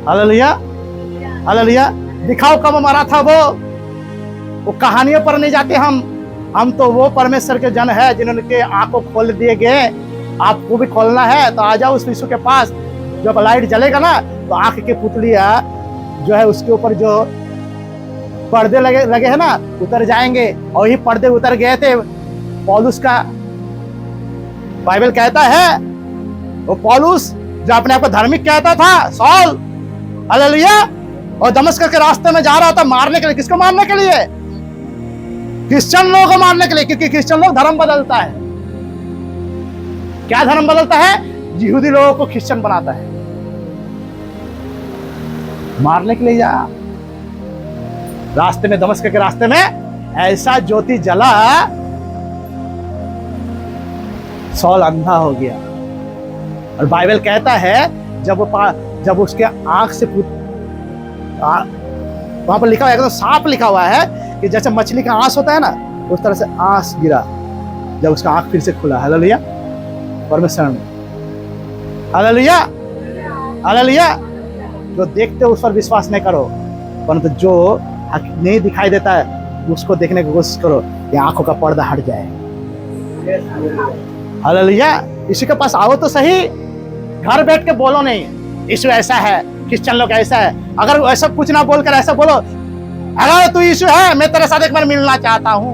हालेलुया। हालेलुया। दिखाओ कब मरा था वो कहानियों पर नहीं जाते हम तो वो परमेश्वर के जन है जिन्होंने के आंखों खोल दिए गए। आपको भी खोलना है तो आ जाओ उस यीशु के पास। जब लाइट जलेगा ना तो आंख की पुतलियां जो है उसके ऊपर जो पर्दे लगे हैं ना, उतर जाएंगे। और ये पर्दे उतर गए थे पौलुस का। बाइबल कहता है वो पौलुस जो अपने आप को धार्मिक कहता था, सॉल, हालेलुया, और दमिश्क के रास्ते में जा रहा था मारने के लिए। किसको मारने के लिए? क्रिश्चियन लोगों को मारने के लिए, क्योंकि क्रिश्चियन लोग धर्म बदलता है। क्या धर्म बदलता है? यहूदी लोगों को क्रिश्चियन बनाता है। मारने के लिए जा रास्ते में, दमिश्क के रास्ते में ऐसा ज्योति जला, सॉल अंधा हो गया। और बाइबल कहता है जब उसके आंख से वहां पर लिखा हुआ है, एकदम साफ लिखा हुआ है कि जैसे मछली का आंस होता है ना, उस तरह से आंस गिरा जब उसका आंख फिर से खुला। हालेलुया। परमेश्वर में। हालेलुया। हालेलुया। जो देखते हो उस पर विश्वास नहीं करो, परंतु जो नहीं दिखाई देता है उसको देखने की कोशिश करो, ये आंखों का पर्दा हट जाए। हालेलुया। यीशु के पास आओ तो सही, घर बैठ के बोलो नहीं यीशु ऐसा है, क्रिश्चियन लोग ऐसा है। अगर ऐसा कुछ ना बोलकर ऐसा बोलो, अगर तू यीशु है, मैं तेरे साथ एक बार मिलना चाहता हूँ।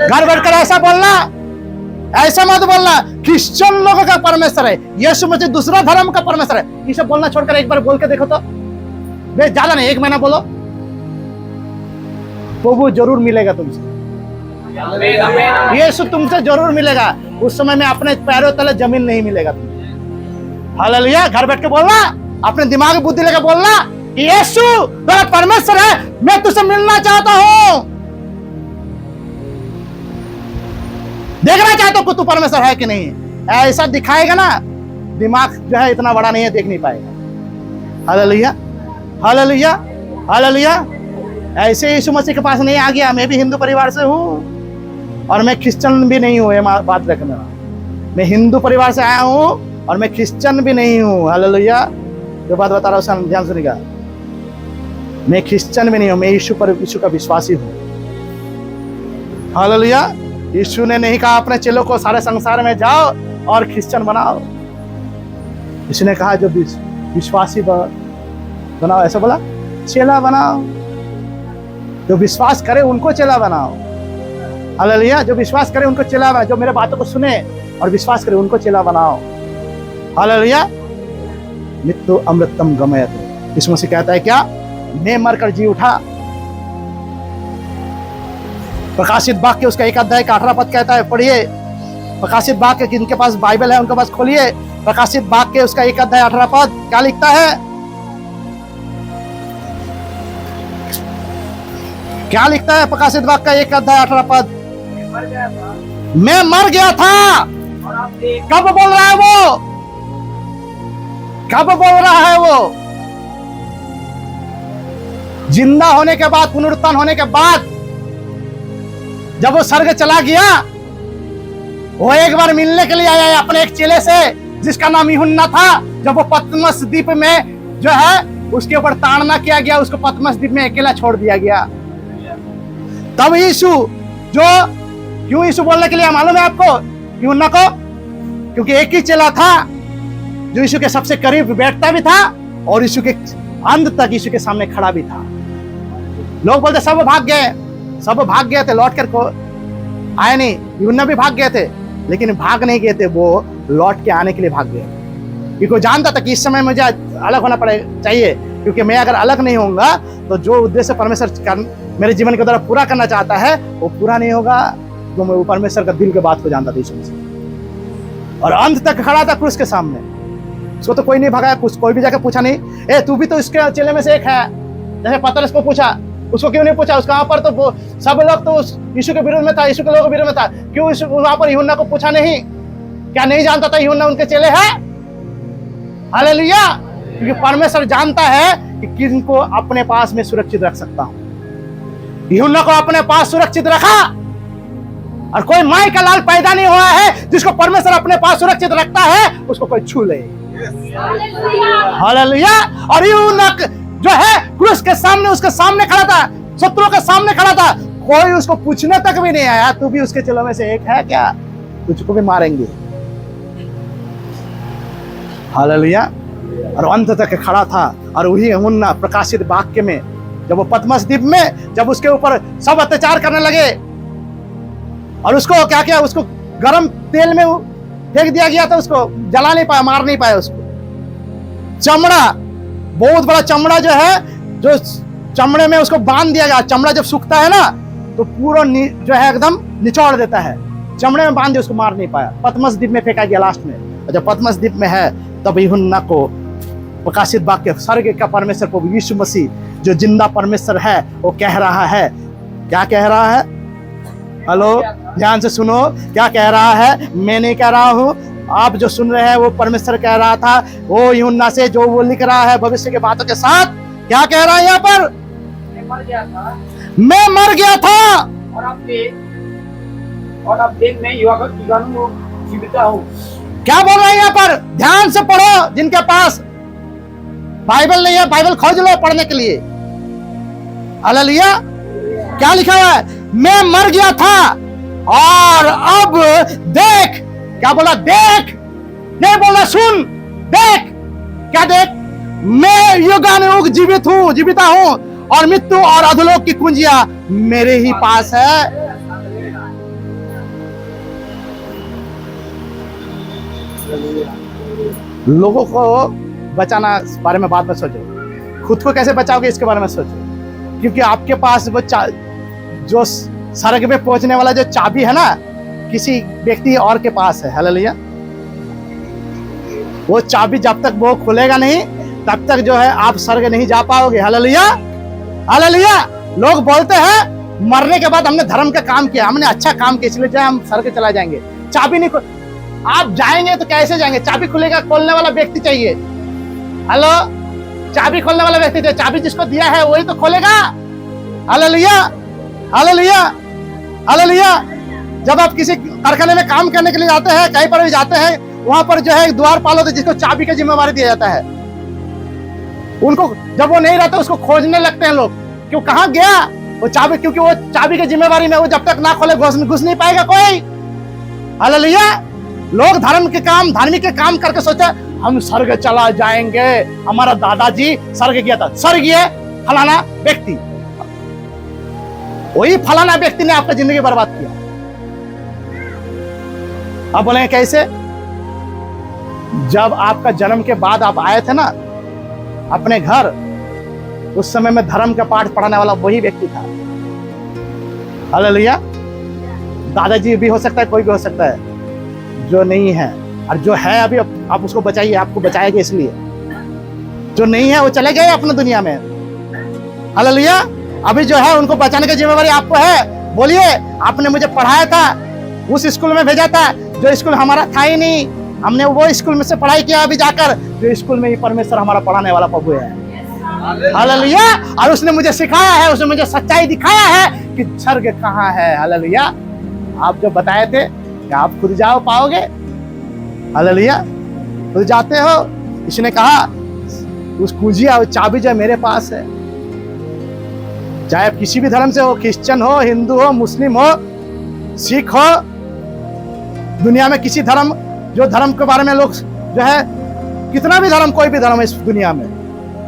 घर बैठकर ऐसा बोलना, ऐसा मत बोलना क्रिश्चियन लोगों का परमेश्वर है, यीशु मसीह दूसरा धर्म का परमेश्वर है। ये सब बोलना छोड़कर एक बार बोल के देखो तो, ज्यादा नहीं, 1 महीना बोलो, तो वो जरूर मिलेगा तुमसे। यीशु तुमसे जरूर मिलेगा। उस समय में अपने पैरों तले जमीन नहीं मिलेगा तुमसे। हालेलुया। घर बैठ के बोलना, अपने दिमाग में बुद्धि लेकर बोलना, यीशु तेरा परमेश्वर है, मैं तुझसे मिलना चाहता हूं। देखना चाहता हूं तू परमेश्वर है कि नहीं। ऐसा दिखाएगा ना, दिमाग जो है इतना बड़ा नहीं है, देख नहीं पाएगा। Hallelujah, hallelujah, hallelujah. ऐसे यीशु मसीह के पास नहीं आ गया। मैं भी हिंदू परिवार से हूं और मैं क्रिश्चियन भी नहीं हूं, ये बात रखना। मैं हिंदू परिवार से आया हूं और मैं क्रिश्चियन भी नहीं हूं। हालेलुया। जो बात बता रहा हूं ध्यान सुनिएगा, मैं क्रिश्चियन भी नहीं हूं, मैं यीशु का विश्वासी हूं। हालेलुया। यीशु ने नहीं कहा अपने चेलों को सारे संसार में जाओ और क्रिश्चियन बनाओ। यीशु ने कहा जो विश्वासी बनाओ, ऐसा बोला, चेला बनाओ। जो विश्वास करे उनको चेला बनाओ। हालेलुया। जो विश्वास करे उनको चेला बनाओ। जो मेरे बातों को सुने और विश्वास करे उनको चेला बनाओ। हालेलुया। मृत्यु अमृतम गमयते। यीशु मसीह कहता है क्या? मैं मरकर जी उठा। प्रकाशित वाक्य उसका 1 अध्याय का 18 पद कहता है, पढ़िए। प्रकाशित वाक्य, जिनके पास बाइबल है उनके पास खोलिए। प्रकाशित वाक्य उसका 1 अध्याय 18 पद क्या लिखता है? क्या लिखता है? प्रकाशित वाक्य का 1 अध्याय 18 पद, मैं मर गया था। कब बोल रहा है वो? कब बोल रहा है वो? जिंदा होने के बाद, पुनरुत्थान होने के बाद, जब वो स्वर्ग चला गया, वो एक बार मिलने के लिए आया अपने एक चेले से जिसका नाम यूहन्ना था। जब वो पतमस द्वीप में जो है उसके ऊपर ताड़ना किया गया, उसको पतमस द्वीप में अकेला छोड़ दिया गया। तब यीशु, जो क्यों यीशु बोलने के लिए मालूम है आपको यूहन्ना को? क्योंकि एक ही चेला था जो यीशु के सबसे करीब बैठता भी था और यीशु के अंत तक यीशु के सामने खड़ा भी था। लोग बोलते सब भाग गए, सब भाग गए थे, लौट कर को आए नहीं। यूहन्ना भी भाग गए थे, लेकिन भाग नहीं गए थे, वो लौट के आने के लिए भाग गए। क्योंकि वो जानता था कि इस समय मुझे अलग होना चाहिए, क्योंकि मैं अगर अलग नहीं होऊंगा तो जो उद्देश्य परमेश्वर मेरे जीवन के द्वारा पूरा करना चाहता है वो पूरा नहीं होगा। तो मैं परमेश्वर का दिल के बात को जानता था यीशु मसीह, और अंत तक खड़ा था क्रूस के सामने। उसको तो कोई नहीं भगाया, कोई भी जाकर पूछा नहीं, ए तू भी तो इसके चेले में से एक है। जैसे पतरस को पूछा, उसको क्यों नहीं पूछा? उसका वहां पर तो सब लोग तो यीशु के विरोध में था, यीशु के लोगों के विरोध में था, क्यों वहां पर यूहन्ना को पूछा नहीं? क्या नहीं जानता था यूहन्ना उनके चेले हैं? हालेलुया। क्योंकि परमेश्वर जानता है कि किनको अपने पास में सुरक्षित रख सकता हूं। यूहन्ना को अपने पास सुरक्षित रखा, और कोई माई का लाल पैदा नहीं हुआ है जिसको परमेश्वर अपने पास सुरक्षित रखता है उसको कोई छू ले। हालेलुया। और यूहन्ना जो है क्रूस के सामने, उसके सामने खड़ा था, शत्रुओं के सामने खड़ा था, कोई उसको पूछने तक भी नहीं आया तू भी उसके चेलों में से एक है क्या? तुझको भी मारेंगे। हालेलुया। और अंत तक खड़ा था। और वही यूहन्ना प्रकाशित वाक्य में, जब वो पतमस द्वीप में, जब उसके ऊपर सब अत्याचार करने लगे और उसको क्या किया, उसको गर्म तेल में फेंक दिया गया था, उसको जला नहीं पाया, मार नहीं पाया उसको। चमड़ा, बहुत बड़ा चमड़ा जो है, जो चमड़े में उसको बांध दिया गया। चमड़ा जब सूखता है ना तो पूरा जो है एकदम निचोड़ देता है, चमड़े में बांध दिया, उसको मार नहीं पाया। पतमस द्वीप में फेंका गया लास्ट में। और जब पतमस द्वीप में है तब यूहन्ना को प्रकाशित वाक्य, स्वर्ग का परमेश्वर को, यीशु मसीह जो जिंदा परमेश्वर है, वो कह रहा है। क्या कह रहा है? हेलो, ध्यान से सुनो। क्या कह रहा है? मैं नहीं कह रहा हूं, आप जो सुन रहे हैं वो परमेश्वर कह रहा था। वो यूहन्ना से जो वो लिख रहा है भविष्य के बातों के साथ, क्या कह रहा है यहाँ पर? मैं मर गया था और अब देख मैं जीवित हूं। क्या बोल रहे हैं यहाँ पर? ध्यान से पढ़ो। जिनके पास बाइबल नहीं है, बाइबल खोज लो पढ़ने के लिए। हालेलुया। क्या लिखा है? मैं मर गया था और अब देख। क्या बोला? देख नहीं बोला, सुन। देख। क्या देख? मैं युगानुयुग जीविता हूं, और मृत्यु और अधोलोक की कुंजियां मेरे ही पास है। लोगों को बचाना, इस बारे में बात में सोचो। खुद को कैसे बचाओगे इसके बारे में सोचो, क्योंकि आपके पास वो जो स्वर्ग में पहुंचने वाला जो चाबी है ना, किसी व्यक्ति और के पास है। हालेलुया। वो चाबी जब तक वो खुलेगा नहीं, तब तक जो है आप स्वर्ग नहीं जा पाओगे। Hallelujah, hallelujah. लोग बोलते हैं मरने के बाद हमने धर्म का काम किया, हमने अच्छा काम किया, इसलिए जो हम स्वर्ग चला जाएंगे। चाबी नहीं आप जाएंगे तो कैसे जाएंगे? चाबी खुलेगा, खोलने वाला व्यक्ति चाहिए। हेलो, चाबी खोलने वाला व्यक्ति चाहिए। चाबी जिसको दिया है वही तो खोलेगा। Hallelujah, hallelujah, hallelujah. जब आप किसी कारखाने में काम करने के लिए जाते हैं, कहीं पर भी जाते हैं, वहां पर जो है द्वारपाल होते हैं जिसको चाबी की जिम्मेवारी दिया जाता है। उनको जब वो नहीं रहता उसको खोजने लगते हैं लोग, क्यों कहां गया वो चाबी, क्योंकि वो चाबी की जिम्मेवारी में वो जब तक ना खोले घुस नहीं पाएगा कोई। हालेलुया। लोग धार्मिक के काम करके सोचे हम स्वर्ग चला जाएंगे। हमारा दादाजी स्वर्ग गया था, स्वर्ग गया फलाना व्यक्ति, वही फलाना व्यक्ति ने आपका जिंदगी बर्बाद किया। आप बोलेंगे कैसे? जब आपका जन्म के बाद आप आए थे ना अपने घर, उस समय में धर्म का पाठ पढ़ाने वाला वही व्यक्ति था। हालेलुया। दादाजी भी हो सकता है, कोई भी हो सकता है, जो नहीं है। और जो है अभी आप उसको बचाइए, आपको बचाएगा। इसलिए जो नहीं है वो चले गए अपने दुनिया में। हालेलुया। अभी जो है उनको बचाने की जिम्मेवारी आपको है। बोलिए, आपने मुझे पढ़ाया था, उस स्कूल में भेजा था जो स्कूल हमारा था ही नहीं, हमने वो स्कूल में से पढ़ाई किया अभी जाकर, जो स्कूल में ही परमेश्वर हमारा पढ़ाने वाला प्रभु है। हालेलुया। और उसने मुझे सिखाया है, उसने मुझे सच्चाई दिखाया है कि स्वर्ग कहाँ है। हालेलुया। आप जो बताए थे कि आप खुद जाओ पाओगे। हालेलुया। खुद जाते हो। इसने कहा उस कुंजिया, उस चाबी जो मेरे पास है। चाहे आप किसी भी धर्म से हो, क्रिश्चियन हो, हिंदू हो, मुस्लिम हो, सिख हो, दुनिया में किसी धर्म, जो धर्म के बारे में लोग जो है, कितना भी धर्म, कोई भी धर्म इस दुनिया में,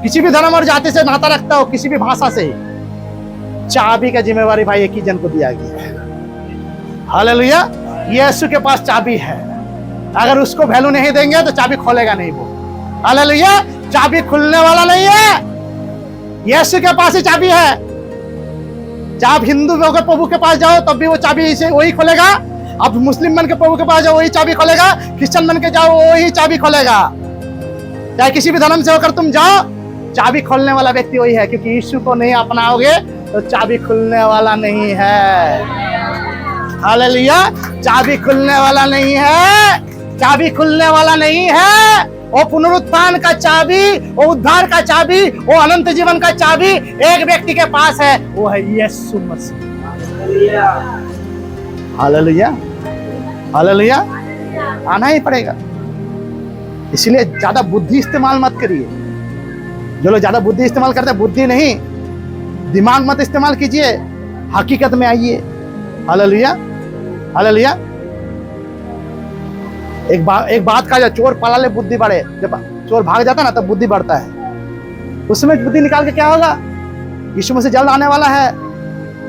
किसी भी धर्म और जाति से नाता रखता हो, किसी भी भाषा से ही, चाबी का जिम्मेवारी भाई एक ही जन को दिया गया है। हालेलुया। यीशु के पास चाबी है। अगर उसको वैल्यू नहीं देंगे तो चाबी खोलेगा नहीं वो। हालेलुया। चाबी खुलने वाला नहीं है, यीशु के पास ही चाबी है। चाहे आप हिंदू के प्रभु के पास जाओ तब भी वो चाबी से वही खोलेगा। आप मुस्लिम बन के प्रभु के पास जाओ वही चाबी खोलेगा। क्रिश्चियन बन के जाओ वही चाबी खोलेगा। चाहे किसी भी धर्म से होकर तुम जाओ, चाबी खोलने वाला व्यक्ति वही है। क्योंकि यीशु को नहीं अपनाओगे तो चाबी खुलने वाला नहीं है। हालेलुया। चाबी खुलने वाला नहीं है, चाबी खुलने वाला नहीं है। वो पुनरुत्थान का चाबी, वो उद्धार का चाबी, वो अनंत जीवन का चाबी एक व्यक्ति के पास है, वो है यीशु मसीह। Hallelujah, hallelujah. आना ही पड़ेगा। इसलिए ज्यादा बुद्धि इस्तेमाल मत करिए। जो लोग ज्यादा बुद्धि इस्तेमाल करते हैं, बुद्धि नहीं, दिमाग मत इस्तेमाल कीजिए, हकीकत में आइए। Hallelujah, hallelujah. एक बात कहा जाए, चोर पला ले बुद्धि बढ़े। जब चोर भाग जाता है ना तब बुद्धि बढ़ता है। उस समय बुद्धि निकाल के क्या होगा? यीशु मसीह जल्द आने वाला है,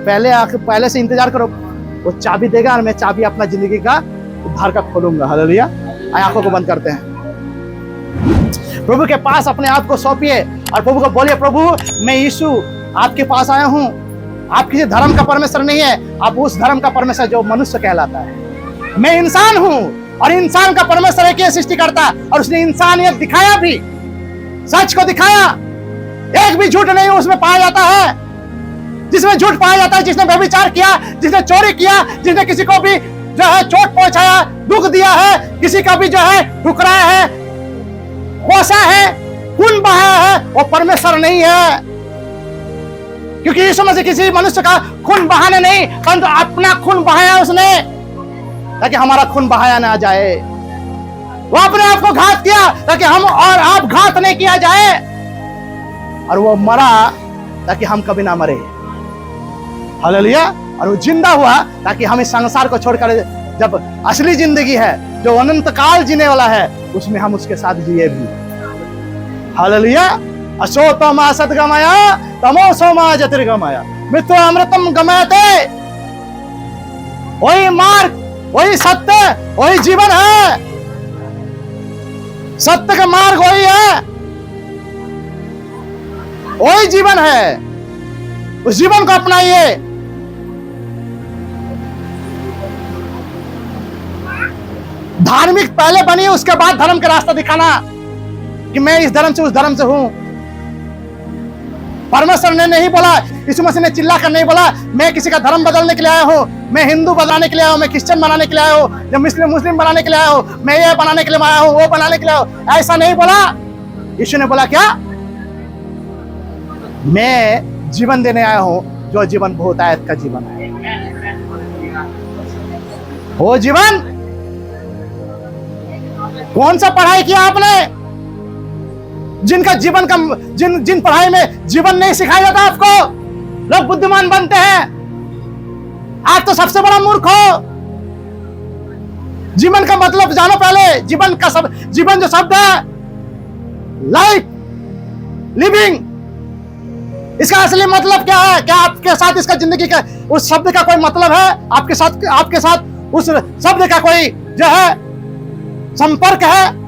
पहले से इंतजार करो। वो चाबी देगा और मैं चाबी अपना जिंदगी का उद्धार का खोलूंगा। हालेलुया। आंखों को बंद करते हैं, प्रभु के पास अपने आप को सौंपिए और प्रभु को बोलिए, प्रभु मैं यीशु आपके पास आया हूँ। आप किसी धर्म का परमेश्वर नहीं है, आप उस धर्म का परमेश्वर जो मनुष्य कहलाता है। मैं इंसान हूँ और इंसान का परमेश्वर एक ही सृष्टि करता, और उसने इंसानियत दिखाया भी, सच को दिखाया। एक भी झूठ नहीं उसमें पाया जाता है। जिसमें झूठ पाया जाता है, जिसने व्यभिचार किया, जिसने चोरी किया, जिसने किसी को भी जो है चोट पहुंचाया, दुख दिया है, किसी का भी जो है ठुकराया है, कोसा है, खून बहाया है, वो परमेश्वर नहीं है। क्योंकि यीशु मसीह किसी मनुष्य का खून बहाने नहीं, परंतु अपना खून बहाया उसने, ताकि हमारा खून बहाया ना जाए। वो अपने आप को घात किया ताकि हम और आप घात नहीं किया जाए, और वो मरा ताकि हम कभी ना मरे। हालेलुया। और वो जिंदा हुआ ताकि हम इस संसार को छोड़कर, जब असली जिंदगी है जो अनंत काल जीने वाला है, उसमें हम उसके साथ जिए भी। हालेलुया। असो तो मा सद्गमया तमो सो मा ज्योतिर्गमया। मित्रों, अमृतम गमयते, वही मार्ग, वही सत्य, वही जीवन है। सत्य का मार्ग वही है, वही जीवन है। उस जीवन को अपनाइए। धार्मिक पहले बनिए, उसके बाद धर्म का रास्ता दिखाना कि मैं इस धर्म से उस धर्म से हूं। परमेश्वर ने नहीं बोला, यीशु मसीह ने चिल्ला कर नहीं बोला मैं किसी का धर्म बदलने के लिए आया हूं, मैं हिंदू बनाने के लिए आया हूं, मैं क्रिश्चियन बनाने के लिए आया हूं, मैं मुस्लिम बनाने के लिए आया हूं, मैं ये बनाने के लिए आया हूं, वो बनाने के लिए आया हूं। ऐसा नहीं बोला। यीशु ने बोला क्या? मैं जीवन देने आया हूं, जो जीवन बहुतायत का जीवन है। वो जीवन कौन सा पढ़ाई किया आपने? जिनका जीवन का जिन पढ़ाई में जीवन नहीं सिखाया जाता आपको, लोग बुद्धिमान बनते हैं। आप तो सबसे बड़ा मूर्ख हो। जीवन का मतलब जानो पहले। जीवन जो शब्द है, लाइफ, लिविंग, इसका असली मतलब क्या है? क्या आपके साथ इसका जिंदगी का उस शब्द का कोई मतलब है? आपके साथ उस शब्द का कोई जो है संपर्क है?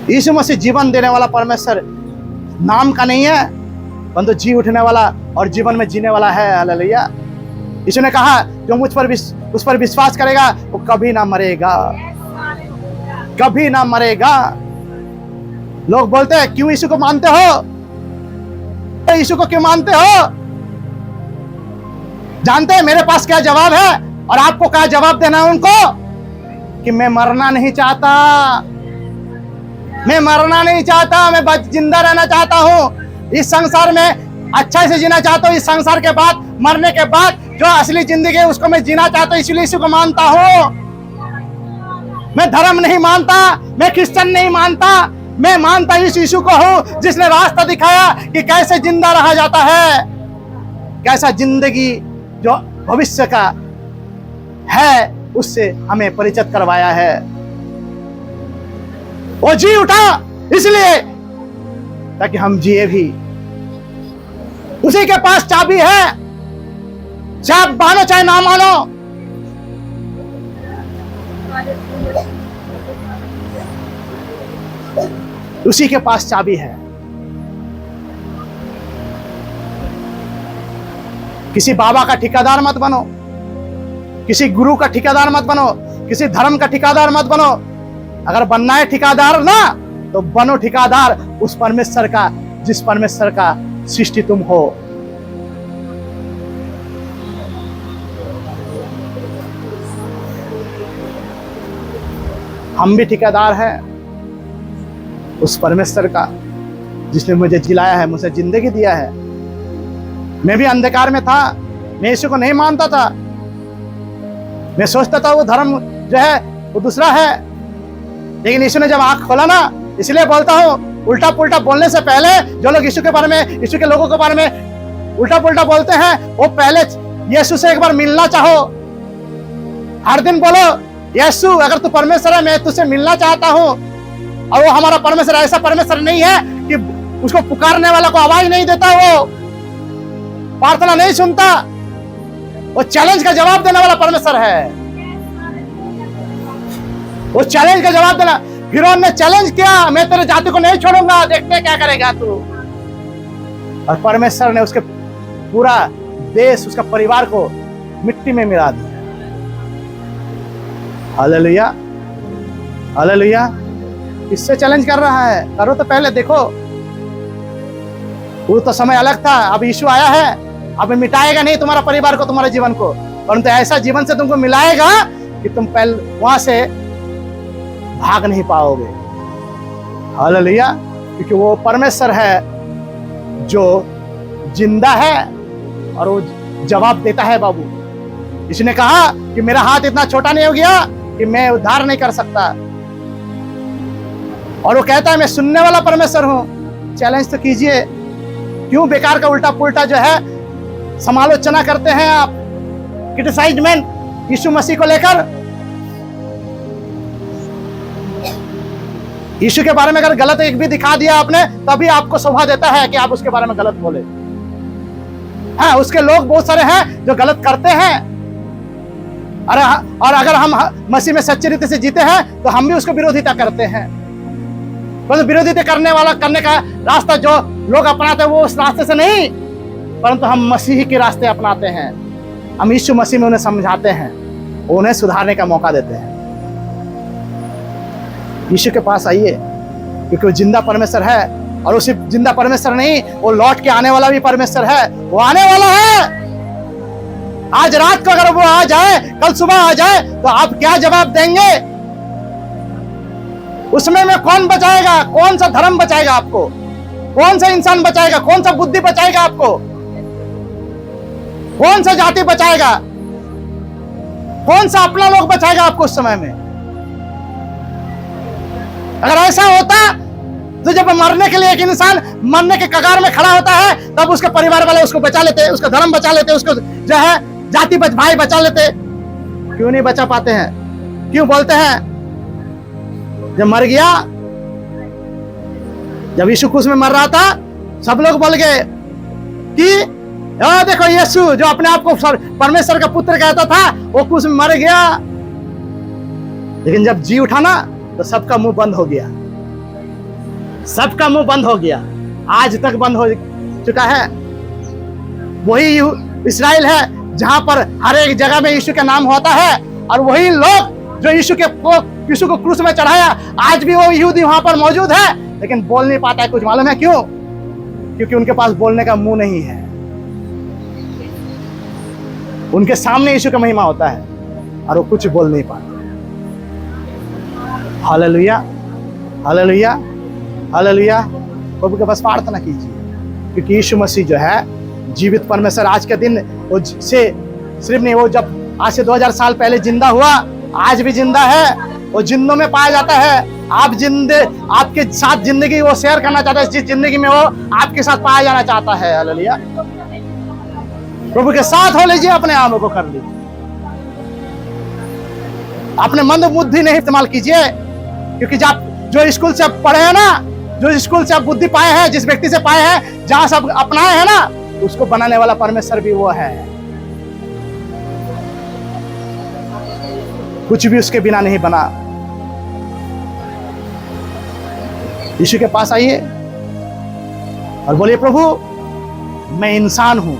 यीशु मसीह जीवन देने वाला परमेश्वर नाम का नहीं है, परंतु जी उठने वाला और जीवन में जीने वाला है। हालेलुया। यीशु ने कहा जो उस पर विश्वास करेगा वो कभी ना मरेगा, कभी ना मरेगा। लोग बोलते हैं क्यों यीशु को मानते हो? यीशु को क्यों मानते हो? जानते हैं मेरे पास क्या जवाब है और आपको क्या जवाब देना है उनको? कि मैं मरना नहीं चाहता, मैं मरना नहीं चाहता, मैं जिंदा रहना चाहता हूं। इस संसार में अच्छा से जीना चाहता हूं। इस संसार के बाद, मरने के बाद जो असली जिंदगी है उसको मैं जीना चाहता हूं, इसलिए यीशु को मानता हूं। मैं धर्म नहीं मानता, मैं क्रिश्चियन नहीं मानता, मैं मानता इस यीशु को हूं जिसने रास्ता दिखाया कि कैसे जिंदा रहा जाता है, कैसा जिंदगी जो भविष्य का है उससे हमें परिचित करवाया है। वो जी उठा इसलिए ताकि हम जिए भी। उसी के पास चाबी है, चाहे आप मानो चाहे ना मानो। उसी के पास चाबी है। किसी बाबा का ठेकेदार मत बनो, किसी गुरु का ठेकेदार मत बनो, किसी धर्म का ठेकेदार मत बनो। अगर बनना है ठेकेदार ना, तो बनो ठेकेदार उस परमेश्वर का जिस परमेश्वर का सृष्टि तुम हो। हम भी ठेकेदार हैं उस परमेश्वर का जिसने मुझे जिलाया है, मुझे जिंदगी दिया है। मैं भी अंधकार में था, मैं यीशु को नहीं मानता था। मैं सोचता था वो धर्म जो है वो दूसरा है, लेकिन यीशु ने जब आंख खोला ना, इसलिए बोलता हूँ उल्टा पुल्टा बोलने से पहले जो लोग यीशु के बारे में, यीशु के लोगों के बारे में उल्टा पुल्टा बोलते हैं, वो पहले यीशु से एक बार मिलना चाहो। हर दिन बोलो यीशु अगर तू परमेश्वर है, मैं तुझसे मिलना चाहता हूँ। और वो हमारा परमेश्वर ऐसा परमेश्वर नहीं है कि उसको पुकारने वाला को आवाज नहीं देता, वो प्रार्थना नहीं सुनता, वो चैलेंज का जवाब देने वाला परमेश्वर है। वो चैलेंज का जवाब देना। फिरौन ने चैलेंज किया, मैं तेरे जाति को नहीं छोड़ूंगा, देखते क्या करेगा तू। और परमेश्वर ने उसके पूरा देश, उसका परिवार को मिट्टी में मिला दिया। Hallelujah, hallelujah. किससे चैलेंज कर रहा है? करो तो पहले देखो। वो तो समय अलग था, अब यीशु आया है, अब मिटाएगा नहीं तुम्हारा परिवार को, तुम्हारे जीवन को, परंतु ऐसा जीवन से तुमको मिलाएगा कि तुम पहले वहां से भाग नहीं पाओगे। हालेलुया। क्योंकि वो परमेश्वर है जो जिंदा है और वो जवाब देता है। बाबू, इसने कहा कि मेरा हाथ इतना छोटा नहीं हो गया कि मैं उद्धार नहीं कर सकता, और वो कहता है मैं सुनने वाला परमेश्वर हूं। चैलेंज तो कीजिए। क्यों बेकार का उल्टा पुल्टा जो है समालोचना करते हैं आप, क्रिटिसाइजमेंट यीशु मसीह को लेकर? यीशु के बारे में अगर गलत एक भी दिखा दिया आपने, तभी आपको शोभा देता है कि आप उसके बारे में गलत बोले। हाँ, उसके लोग बहुत सारे हैं जो गलत करते हैं। अरे और अगर हम मसीह में सच्ची रीति से जीते हैं तो हम भी उसको विरोधिता करते हैं। परंतु विरोधिता करने का रास्ता जो लोग अपनाते हैं वो उस रास्ते से नहीं, परंतु हम मसीह के रास्ते अपनाते हैं। हम यीशु मसीह में उन्हें समझाते हैं, उन्हें सुधारने का मौका देते हैं। यीशु के पास आइए, क्योंकि वो जिंदा परमेश्वर है। और वो सिर्फ जिंदा परमेश्वर नहीं, वो लौट के आने वाला भी परमेश्वर है। वो आने वाला है। आज रात को अगर वो आ जाए, कल सुबह आ जाए, तो आप क्या जवाब देंगे? उसमें में कौन बचाएगा? कौन सा धर्म बचाएगा आपको? कौन सा इंसान बचाएगा? कौन सा बुद्धि बचाएगा आपको? कौन सा जाति बचाएगा? कौन सा अपना लोग बचाएगा आपको उस समय में? अगर ऐसा होता तो जब मरने के लिए एक इंसान मरने के कगार में खड़ा होता है, तब उसके परिवार वाले उसको बचा लेते, उसका धर्म बचा लेते, उसको जो है जाति भाई बचा लेते। क्यों नहीं बचा पाते हैं? क्यों बोलते हैं जब मर गया, जब यीशु क्रूस में मर रहा था, सब लोग बोल गए कि देखो यीशु जो अपने आप को परमेश्वर का पुत्र कहता था, वो क्रूस में मर गया। लेकिन जब जी उठा ना, तो सबका मुंह बंद हो गया। सबका मुंह बंद हो गया, आज तक बंद हो चुका है। वही इस्राएल है जहां पर हर एक जगह में यीशु का नाम होता है, और वही लोग जो यीशु को क्रूस में चढ़ाया, आज भी वो यहूदी वहां पर मौजूद है, लेकिन बोल नहीं पाता है। कुछ मालूम है क्यों? क्योंकि उनके पास बोलने का मुंह नहीं है। उनके सामने यीशु का महिमा होता है और वो कुछ बोल नहीं पाते। Hallelujah, hallelujah, hallelujah. प्रभु के पास प्रार्थना कीजिए, क्योंकि यीशु मसीह जो है जीवित परमेश्वर आज के दिन वो से सिर्फ नहीं, वो जब आज से 2000 साल पहले जिंदा हुआ, आज भी जिंदा है। वो जिंदों में पाया जाता है। आप जिंदे, आपके साथ जिंदगी वो शेयर करना चाहता है, जिस जिंदगी में वो आपके साथ पाया जाना चाहता है। हालेलुया। प्रभु के साथ हो लीजिए, अपने आमों को कर लीजिए। अपने मंद बुद्धि नहीं इस्तेमाल कीजिए, क्योंकि जो स्कूल से आप पढ़े हैं ना, जो स्कूल से आप बुद्धि पाए हैं, जिस व्यक्ति से पाए हैं, जहां सब अपनाए हैं ना, उसको बनाने वाला परमेश्वर भी वो है। कुछ भी उसके बिना नहीं बना। यीशु के पास आइए और बोलिए, प्रभु मैं इंसान हूं,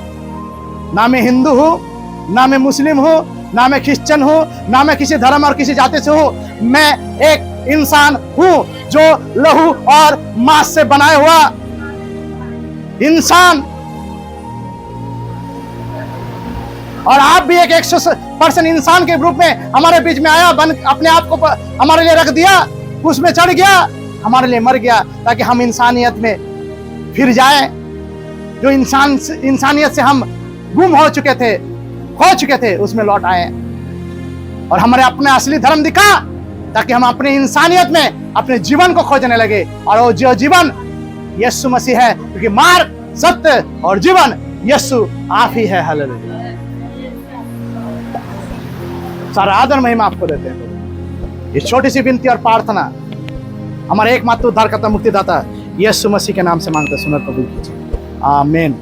ना मैं हिंदू हूं, ना मैं मुस्लिम हूं, ना मैं क्रिश्चियन हूं, ना मैं किसी धर्म और किसी जाति से हूं। मैं एक इंसान हूं जो लहू और मांस से बनाया हुआ इंसान। और आप भी एक 100% इंसान के रूप में हमारे बीच में आया, बन अपने आप को हमारे लिए रख दिया, उसमें चढ़ गया, हमारे लिए मर गया, ताकि हम इंसानियत में फिर जाएं। जो इंसानियत से हम गुम हो चुके थे, खो चुके थे, उसमें लौट आए और हमारे अपने असली धर्म दिखा, ताकि हम अपनी इंसानियत में अपने जीवन को खोजने लगे। और वो जो जीवन यीशु मसीह है, क्योंकि मार्ग, सत्य और जीवन यीशु आप ही है। हालेलुया। सारा आदर महिमा आपको देते हैं। ये छोटी सी विनती और प्रार्थना हमारे एकमात्र उद्धारकर्ता मुक्तिदाता यीशु मसीह के नाम से मांगते, सुनकर कबूल कीजिए। आमीन।